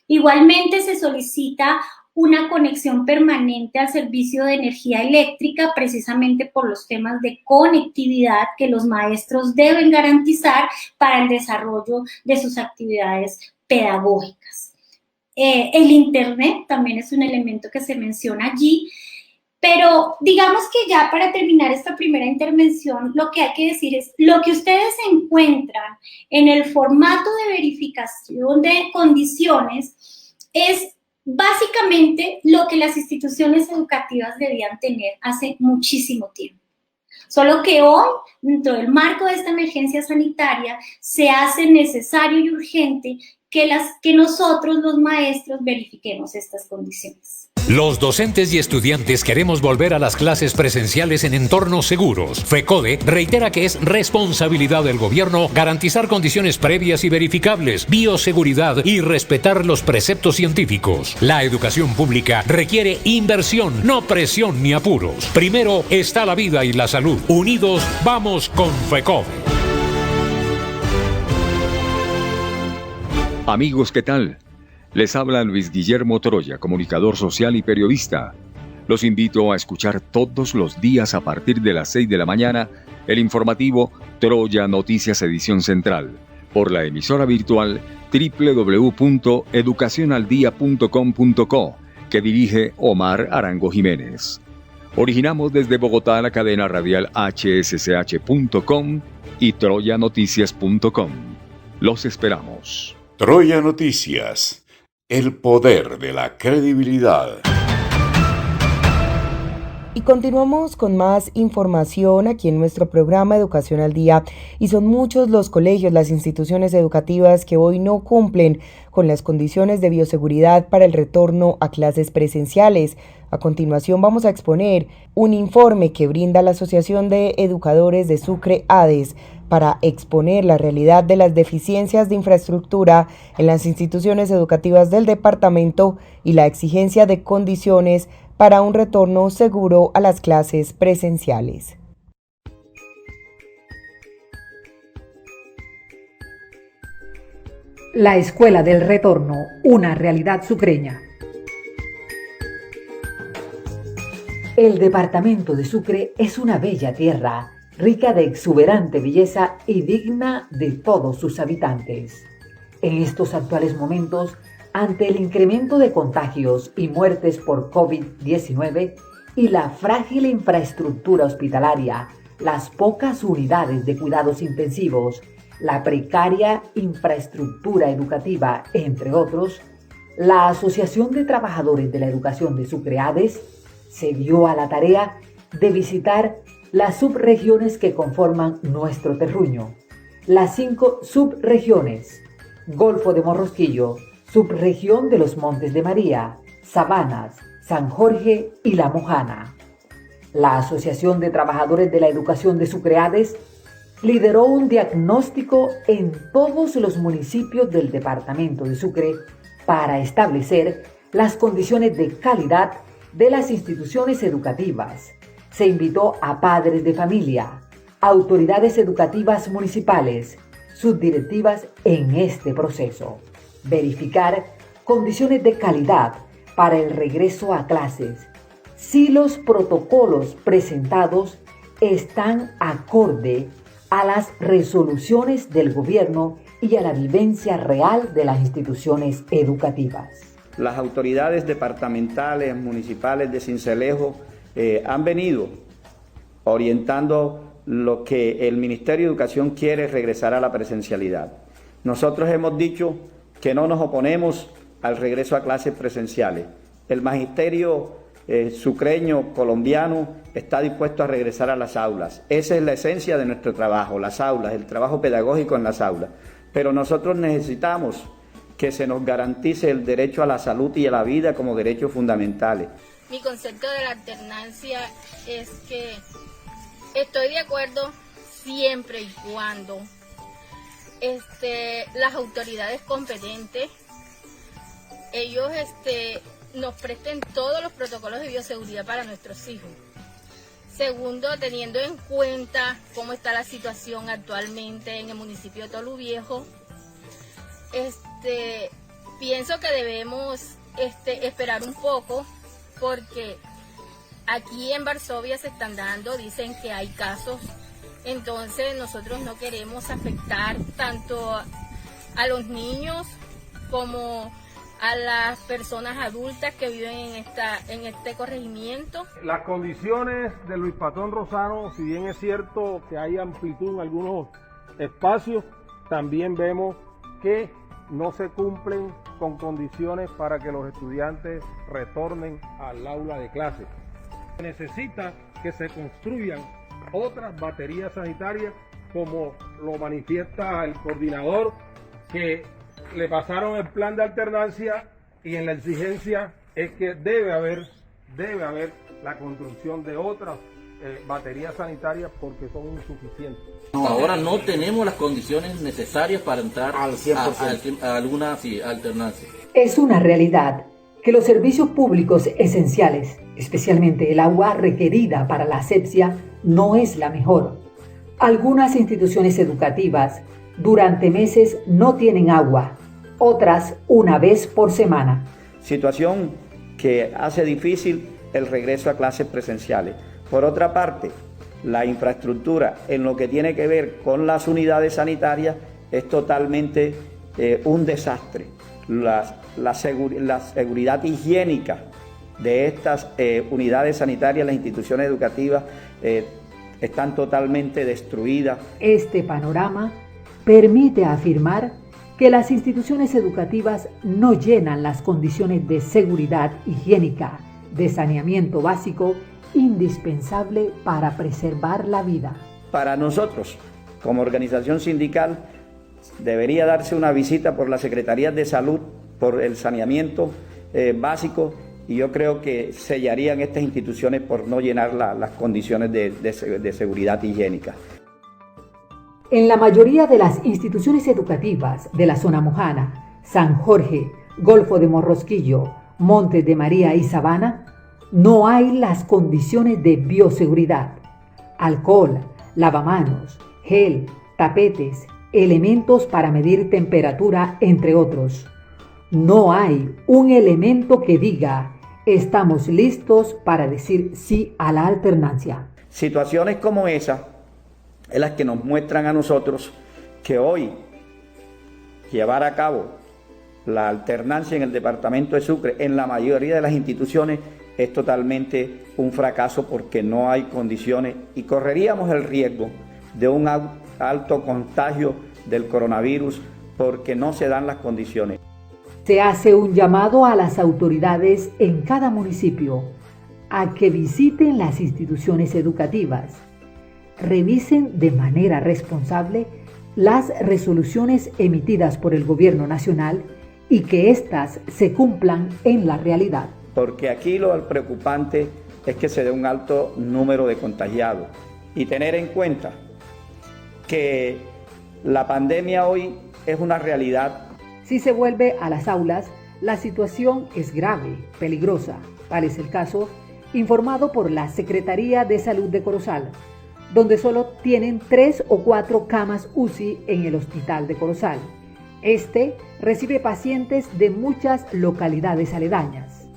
Igualmente se solicita una conexión permanente al servicio de energía eléctrica, precisamente por los temas de conectividad que los maestros deben garantizar para el desarrollo de sus actividades pedagógicas. El Internet también es un elemento que se menciona allí, pero digamos que ya para terminar esta primera intervención, lo que hay que decir es, lo que ustedes encuentran en el formato de verificación de condiciones es básicamente lo que las instituciones educativas debían tener hace muchísimo tiempo. Solo que hoy, dentro del marco de esta emergencia sanitaria, se hace necesario y urgente que nosotros, los maestros, verifiquemos estas condiciones. Los docentes y estudiantes queremos volver a las clases presenciales en entornos seguros. FECODE reitera que es responsabilidad del gobierno garantizar condiciones previas y verificables, bioseguridad y respetar los preceptos científicos. La educación pública requiere inversión, no presión ni apuros. Primero está la vida y la salud. Unidos vamos con FECODE. Amigos, ¿qué tal? Les habla Luis Guillermo Troya, comunicador social y periodista. Los invito a escuchar todos los días a partir de las 6 de la mañana el informativo Troya Noticias Edición Central por la emisora virtual www.educacionaldia.com.co que dirige Omar Arango Jiménez. Originamos desde Bogotá la cadena radial hsch.com y troyanoticias.com. Los esperamos. Troya Noticias. El poder de la credibilidad. Y continuamos con más información aquí en nuestro programa Educación al Día, y son muchos los colegios, las instituciones educativas que hoy no cumplen con las condiciones de bioseguridad para el retorno a clases presenciales. A continuación vamos a exponer un informe que brinda la Asociación de Educadores de Sucre ADES para exponer la realidad de las deficiencias de infraestructura en las instituciones educativas del departamento y la exigencia de condiciones para un retorno seguro a las clases presenciales. La Escuela del Retorno, una realidad sucreña. El departamento de Sucre es una bella tierra, rica de exuberante belleza y digna de todos sus habitantes. En estos actuales momentos, ante el incremento de contagios y muertes por COVID-19 y la frágil infraestructura hospitalaria, las pocas unidades de cuidados intensivos, la precaria infraestructura educativa, entre otros, la Asociación de Trabajadores de la Educación de Sucre ADES se dio a la tarea de visitar las subregiones que conforman nuestro terruño. Las 5 subregiones: Golfo de Morrosquillo, subregión de los Montes de María, Sabanas, San Jorge y La Mojana. La Asociación de Trabajadores de la Educación de Sucre ADES lideró un diagnóstico en todos los municipios del departamento de Sucre para establecer las condiciones de calidad de las instituciones educativas. Se invitó a padres de familia, autoridades educativas municipales, subdirectivas en este proceso. Verificar condiciones de calidad para el regreso a clases, si los protocolos presentados están acorde a las resoluciones del gobierno y a la vivencia real de las instituciones educativas. Las autoridades departamentales, municipales de Sincelejo han venido orientando lo que el Ministerio de Educación quiere, regresar a la presencialidad. Nosotros hemos dicho que no nos oponemos al regreso a clases presenciales. El magisterio sucreño, colombiano, está dispuesto a regresar a las aulas. Esa es la esencia de nuestro trabajo, las aulas, el trabajo pedagógico en las aulas. Pero nosotros necesitamos que se nos garantice el derecho a la salud y a la vida como derechos fundamentales. Mi concepto de la alternancia es que estoy de acuerdo siempre y cuando las autoridades competentes, ellos nos presten todos los protocolos de bioseguridad para nuestros hijos. Segundo, teniendo en cuenta cómo está la situación actualmente en el municipio de Tolú Viejo, pienso que debemos esperar un poco, porque aquí en Varsovia se están dando, dicen que hay casos. Entonces nosotros no queremos afectar tanto a los niños como a las personas adultas que viven en este corregimiento. Las condiciones de Luis Patón Rosano, si bien es cierto que hay amplitud en algunos espacios, también vemos que no se cumplen con condiciones para que los estudiantes retornen al aula de clase. Se necesita que se construyan otras baterías sanitarias, como lo manifiesta el coordinador, que le pasaron el plan de alternancia, y en la exigencia es que debe haber la construcción de otras baterías sanitarias, porque son insuficientes. Ahora no tenemos las condiciones necesarias para entrar al 100% a alguna alternancia. Es una realidad que los servicios públicos esenciales, especialmente el agua requerida para la asepsia, no es la mejor. Algunas instituciones educativas durante meses no tienen agua, otras una vez por semana. Situación que hace difícil el regreso a clases presenciales. Por otra parte, la infraestructura en lo que tiene que ver con las unidades sanitarias es totalmente un desastre. La seguridad higiénica de estas unidades sanitarias, las instituciones educativas, están totalmente destruidas. Este panorama permite afirmar que las instituciones educativas no llenan las condiciones de seguridad higiénica, de saneamiento básico indispensable para preservar la vida. Para nosotros, como organización sindical, debería darse una visita por las Secretarías de Salud, por el saneamiento básico, y yo creo que sellarían estas instituciones por no llenar las condiciones de seguridad higiénica. En la mayoría de las instituciones educativas de la zona mojana, San Jorge, Golfo de Morrosquillo, Montes de María y Sabana, no hay las condiciones de bioseguridad: alcohol, lavamanos, gel, tapetes, elementos para medir temperatura, entre otros. No hay un elemento que diga: estamos listos para decir sí a la alternancia. Situaciones como esa es las que nos muestran a nosotros que hoy llevar a cabo la alternancia en el departamento de Sucre, en la mayoría de las instituciones, es totalmente un fracaso porque no hay condiciones y correríamos el riesgo de un alto contagio del coronavirus porque no se dan las condiciones. Se hace un llamado a las autoridades en cada municipio a que visiten las instituciones educativas, revisen de manera responsable las resoluciones emitidas por el Gobierno Nacional y que éstas se cumplan en la realidad. Porque aquí lo preocupante es que se dé un alto número de contagiados y tener en cuenta que la pandemia hoy es una realidad. Si se vuelve a las aulas, la situación es grave, peligrosa. Tal es el caso informado por la Secretaría de Salud de Corozal, donde solo tienen 3 o 4 camas UCI en el hospital de Corozal. Este recibe pacientes de muchas localidades aledañas.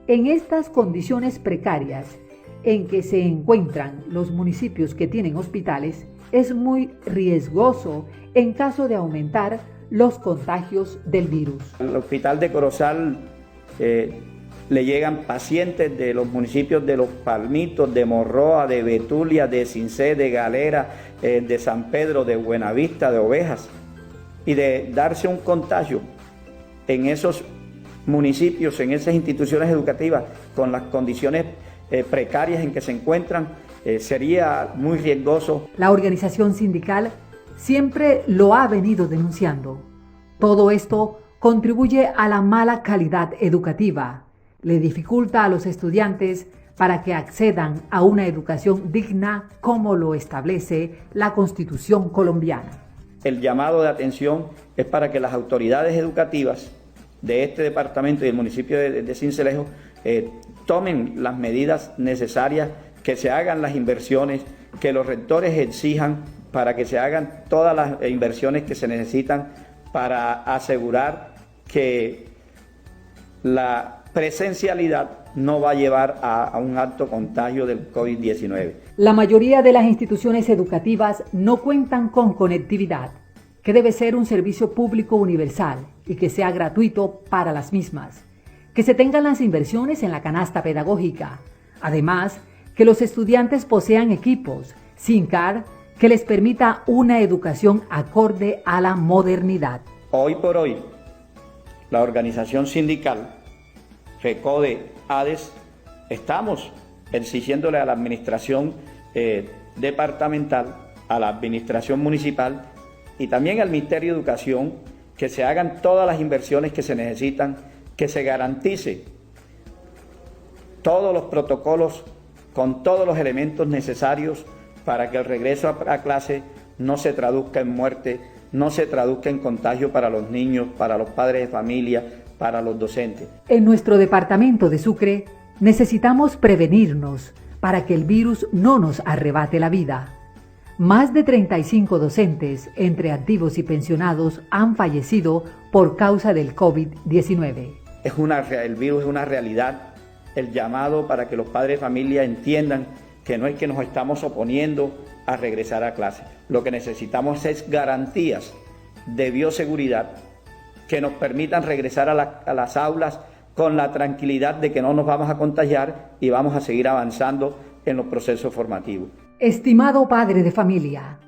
En estas condiciones precarias en que se encuentran los municipios que tienen hospitales, es muy riesgoso en caso de aumentar los contagios del virus. Al hospital de Corozal le llegan pacientes de los municipios de Los Palmitos, de Morroa, de Betulia, de Cincé, de Galera, de San Pedro, de Buenavista, de Ovejas. Y de darse un contagio en esos municipios, en esas instituciones educativas, con las condiciones precarias en que se encuentran, sería muy riesgoso. La organización sindical siempre lo ha venido denunciando. Todo esto contribuye a la mala calidad educativa, le dificulta a los estudiantes para que accedan a una educación digna como lo establece la Constitución colombiana. El llamado de atención es para que las autoridades educativas de este departamento y del municipio de Sincelejo tomen las medidas necesarias, que se hagan las inversiones, que los rectores exijan para que se hagan todas las inversiones que se necesitan para asegurar que la presencialidad no va a llevar a un alto contagio del COVID-19. La mayoría de las instituciones educativas no cuentan con conectividad, que debe ser un servicio público universal y que sea gratuito para las mismas, que se tengan las inversiones en la canasta pedagógica, además que los estudiantes posean equipos, SIM card, que les permita una educación acorde a la modernidad. Hoy por hoy, la organización sindical FECODE, ADES, estamos exigiéndole a la administración departamental, a la administración municipal y también al Ministerio de Educación que se hagan todas las inversiones que se necesitan, que se garantice todos los protocolos con todos los elementos necesarios para que el regreso a clase no se traduzca en muerte, no se traduzca en contagio para los niños, para los padres de familia, para los docentes. En nuestro departamento de Sucre necesitamos prevenirnos para que el virus no nos arrebate la vida. Más de 35 docentes, entre activos y pensionados, han fallecido por causa del COVID-19. El virus es una realidad. El llamado para que los padres de familia entiendan que no es que nos estamos oponiendo a regresar a clase. Lo que necesitamos es garantías de bioseguridad que nos permitan regresar a las aulas con la tranquilidad de que no nos vamos a contagiar y vamos a seguir avanzando en los procesos formativos. Estimado padre de familia,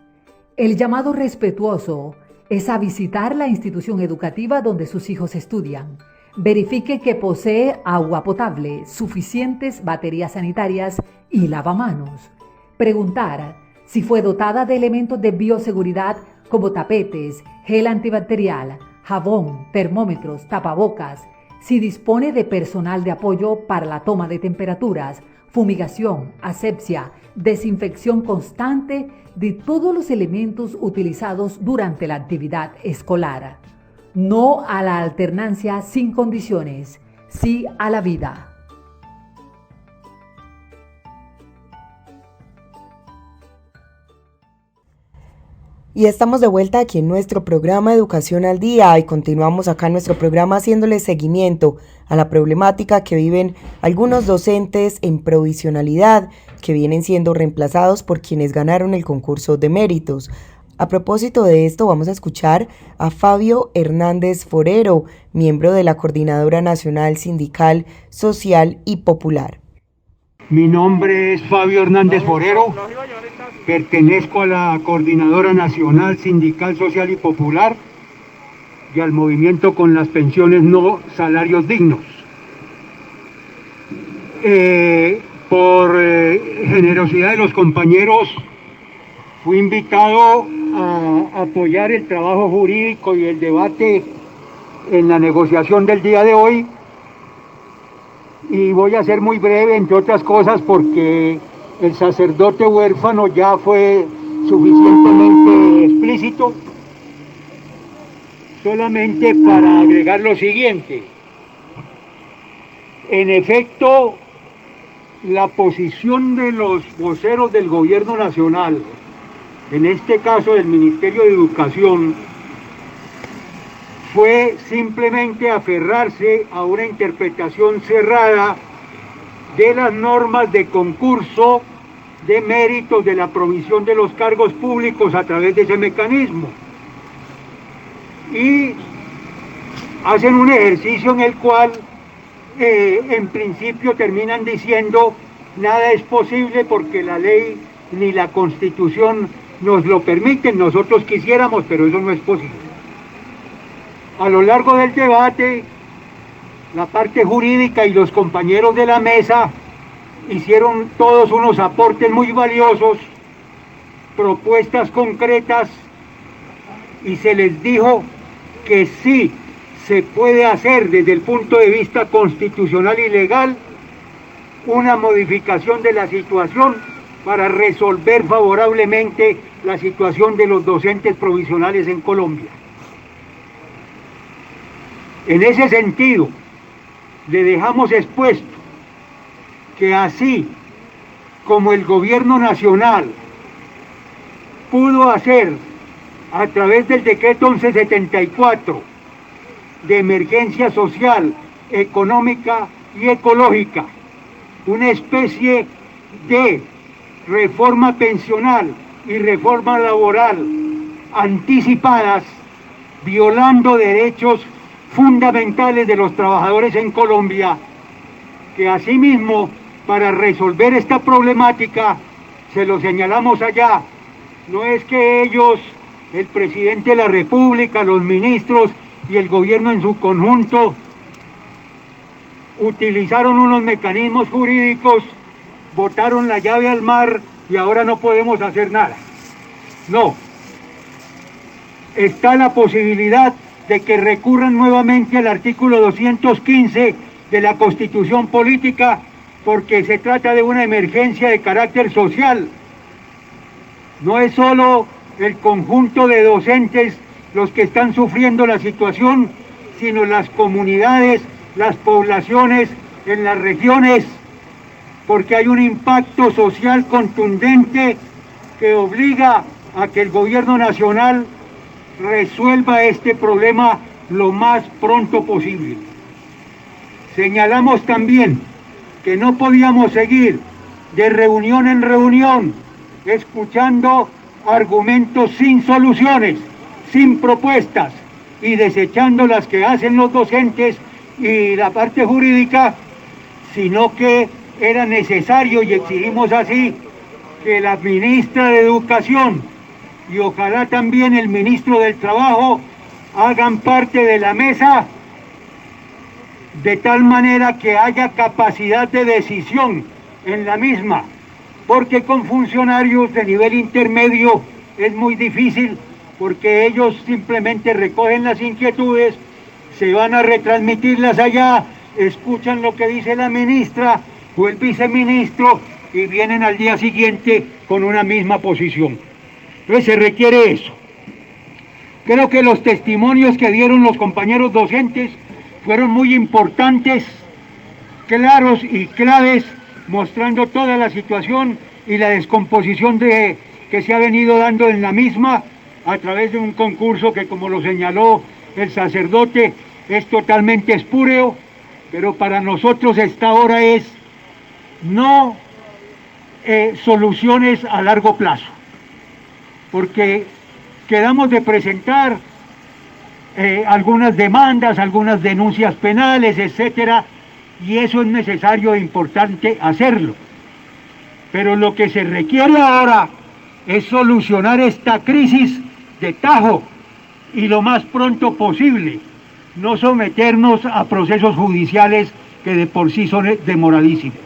el llamado respetuoso es a visitar la institución educativa donde sus hijos estudian, Verifique que posee agua potable, suficientes baterías sanitarias y lavamanos. Preguntar si fue dotada de elementos de bioseguridad como tapetes, gel antibacterial, jabón, termómetros, tapabocas, si dispone de personal de apoyo para la toma de temperaturas, fumigación, asepsia, desinfección constante de todos los elementos utilizados durante la actividad escolar. No a la alternancia sin condiciones, sí a la vida. Y estamos de vuelta aquí en nuestro programa Educación al Día y continuamos acá en nuestro programa haciéndole seguimiento a la problemática que viven algunos docentes en provisionalidad que vienen siendo reemplazados por quienes ganaron el concurso de méritos. A propósito de esto, vamos a escuchar a Fabio Hernández Forero, miembro de la Coordinadora Nacional Sindical, Social y Popular. Mi nombre es Fabio Hernández Forero, pertenezco a la Coordinadora Nacional Sindical, Social y Popular y al movimiento con las pensiones no salarios dignos. Por generosidad de los compañeros, fui invitado a apoyar el trabajo jurídico y el debate en la negociación del día de hoy. Y voy a ser muy breve, entre otras cosas, porque el sacerdote huérfano ya fue suficientemente explícito. Solamente para agregar lo siguiente. En efecto, la posición de los voceros del gobierno nacional, en este caso del Ministerio de Educación, fue simplemente aferrarse a una interpretación cerrada de las normas de concurso de méritos de la provisión de los cargos públicos a través de ese mecanismo. Y hacen un ejercicio en el cual en principio terminan diciendo nada es posible porque la ley ni la Constitución nos lo permiten, nosotros quisiéramos, pero eso no es posible. A lo largo del debate, la parte jurídica y los compañeros de la mesa hicieron todos unos aportes muy valiosos, propuestas concretas, y se les dijo que sí se puede hacer desde el punto de vista constitucional y legal una modificación de la situación para resolver favorablemente la situación de los docentes provisionales en Colombia. En ese sentido, le dejamos expuesto que así como el gobierno nacional pudo hacer a través del decreto 1174 de emergencia social, económica y ecológica, una especie de reforma pensional y reforma laboral anticipadas, violando derechos fundamentales de los trabajadores en Colombia, que asimismo, para resolver esta problemática, se lo señalamos allá, no es que ellos, el presidente de la República, los ministros y el gobierno en su conjunto, utilizaron unos mecanismos jurídicos, botaron la llave al mar y ahora no podemos hacer nada. No. Está la posibilidad de que recurran nuevamente al artículo 215 de la Constitución Política, porque se trata de una emergencia de carácter social. No es solo el conjunto de docentes los que están sufriendo la situación, sino las comunidades, las poblaciones en las regiones, porque hay un impacto social contundente que obliga a que el gobierno nacional resuelva este problema lo más pronto posible. Señalamos también que no podíamos seguir de reunión en reunión escuchando argumentos sin soluciones, sin propuestas y desechando las que hacen los docentes y la parte jurídica, sino que era necesario, y exigimos así, que la ministra de Educación y ojalá también el ministro del Trabajo hagan parte de la mesa de tal manera que haya capacidad de decisión en la misma, porque con funcionarios de nivel intermedio es muy difícil, porque ellos simplemente recogen las inquietudes, se van a retransmitirlas allá, escuchan lo que dice la ministra o el viceministro y vienen al día siguiente con una misma posición. Entonces se requiere eso. Creo que los testimonios que dieron los compañeros docentes fueron muy importantes, claros y claves, mostrando toda la situación y la descomposición que se ha venido dando en la misma a través de un concurso que, como lo señaló el sacerdote, es totalmente espúreo, pero para nosotros esta hora es no soluciones a largo plazo, porque quedamos de presentar algunas demandas, algunas denuncias penales, etcétera, y eso es necesario e importante hacerlo. Pero lo que se requiere ahora es solucionar esta crisis de tajo y lo más pronto posible, no someternos a procesos judiciales que de por sí son demoradísimos.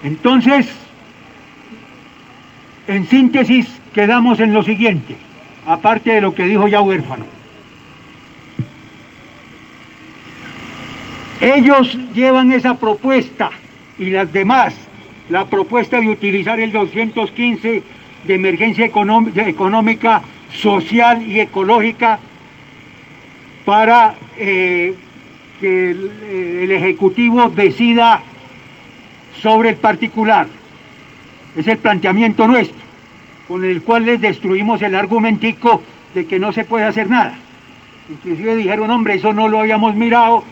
Entonces, en síntesis, quedamos en lo siguiente, aparte de lo que dijo ya Huérfano. Ellos llevan esa propuesta y las demás, la propuesta de utilizar el 215 de emergencia económica, social y ecológica para que el Ejecutivo decida sobre el particular. Es el planteamiento nuestro, con el cual les destruimos el argumentico de que no se puede hacer nada. Inclusive dijeron, hombre, eso no lo habíamos mirado,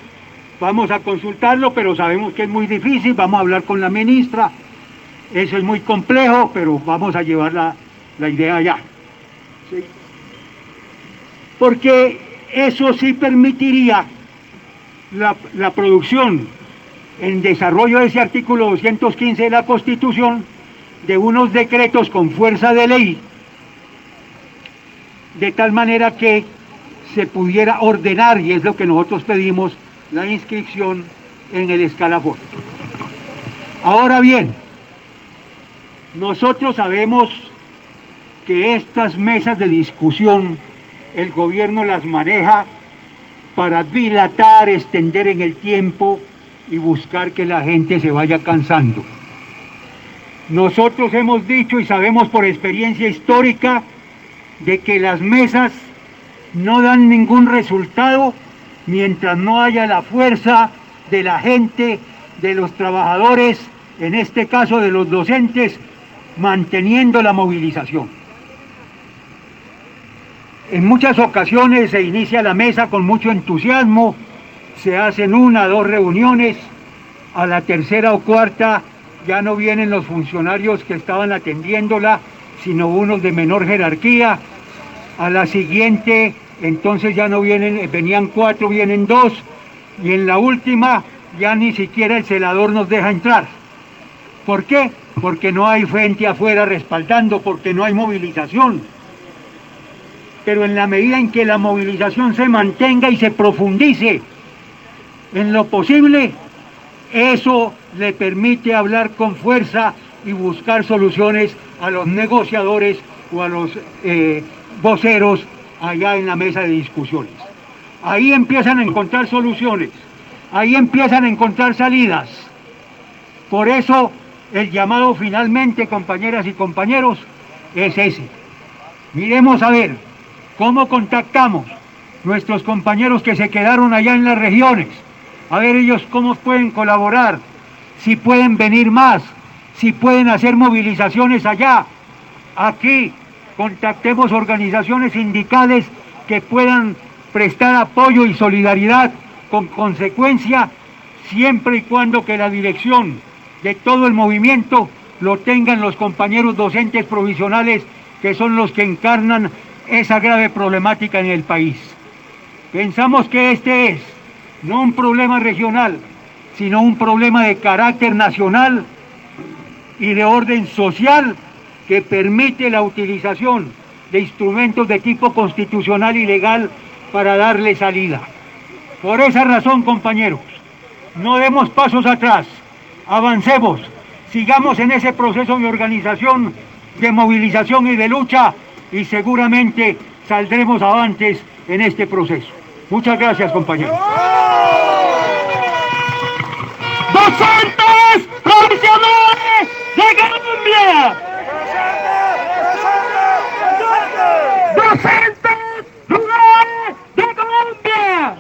vamos a consultarlo, pero sabemos que es muy difícil, vamos a hablar con la ministra, eso es muy complejo, pero vamos a llevar la idea allá. ¿Sí? Porque eso sí permitiría la producción en desarrollo de ese artículo 215 de la Constitución de unos decretos con fuerza de ley, de tal manera que se pudiera ordenar, y es lo que nosotros pedimos, la inscripción en el escalafón. Ahora bien, nosotros sabemos que estas mesas de discusión el gobierno las maneja para dilatar, extender en el tiempo y buscar que la gente se vaya cansando. Nosotros hemos dicho y sabemos por experiencia histórica de que las mesas no dan ningún resultado mientras no haya la fuerza de la gente, de los trabajadores, en este caso de los docentes, manteniendo la movilización. En muchas ocasiones se inicia la mesa con mucho entusiasmo, se hacen 1 o 2 reuniones, a la tercera o cuarta ya no vienen los funcionarios que estaban atendiéndola, sino unos de menor jerarquía. A la siguiente, entonces ya no vienen, venían 4, vienen 2, y en la última ya ni siquiera el celador nos deja entrar. ¿Por qué? Porque no hay gente afuera respaldando, porque no hay movilización. Pero en la medida en que la movilización se mantenga y se profundice en lo posible, eso le permite hablar con fuerza y buscar soluciones a los negociadores o a los voceros allá en la mesa de discusiones. Ahí empiezan a encontrar soluciones, ahí empiezan a encontrar salidas. Por eso el llamado finalmente, compañeras y compañeros, es ese. Miremos a ver cómo contactamos nuestros compañeros que se quedaron allá en las regiones, a ver ellos cómo pueden colaborar, si pueden venir más, si pueden hacer movilizaciones allá. Aquí contactemos organizaciones sindicales que puedan prestar apoyo y solidaridad con consecuencia, siempre y cuando que la dirección de todo el movimiento lo tengan los compañeros docentes provisionales, que son los que encarnan esa grave problemática en el país. Pensamos que este es no un problema regional, sino un problema de carácter nacional y de orden social que permite la utilización de instrumentos de tipo constitucional y legal para darle salida. Por esa razón, compañeros, no demos pasos atrás, avancemos, sigamos en ese proceso de organización, de movilización y de lucha, y seguramente saldremos avantes en este proceso. Muchas gracias, compañeros. ¡Docentes profesionales de Colombia! ¡Docentes rurales de Colombia!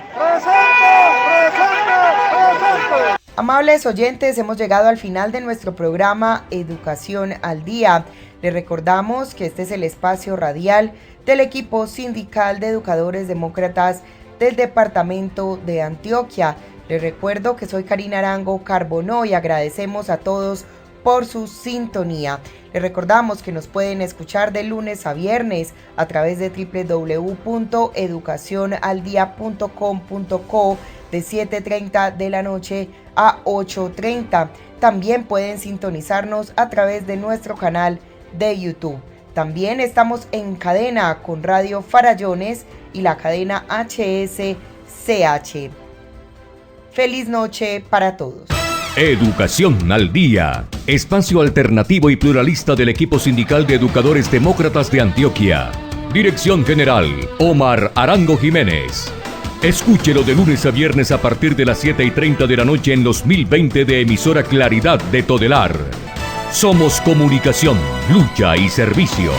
Amables oyentes, hemos llegado al final de nuestro programa Educación al Día. Les recordamos que este es el espacio radial del equipo sindical de educadores demócratas del departamento de Antioquia. Les recuerdo que soy Karina Arango Carbonó y agradecemos a todos por su sintonía. Les recordamos que nos pueden escuchar de lunes a viernes a través de www.educacionaldia.com.co de 7:30 de la noche a 8:30. También pueden sintonizarnos a través de nuestro canal de YouTube. También estamos en cadena con Radio Farallones y la cadena HSCH. Feliz noche para todos. Educación al Día, espacio alternativo y pluralista del equipo sindical de educadores demócratas de Antioquia. Dirección General, Omar Arango Jiménez. Escúchelo de lunes a viernes a partir de las 7:30 de la noche en los 1020 de emisora Claridad de Todelar. Somos comunicación, lucha y servicio.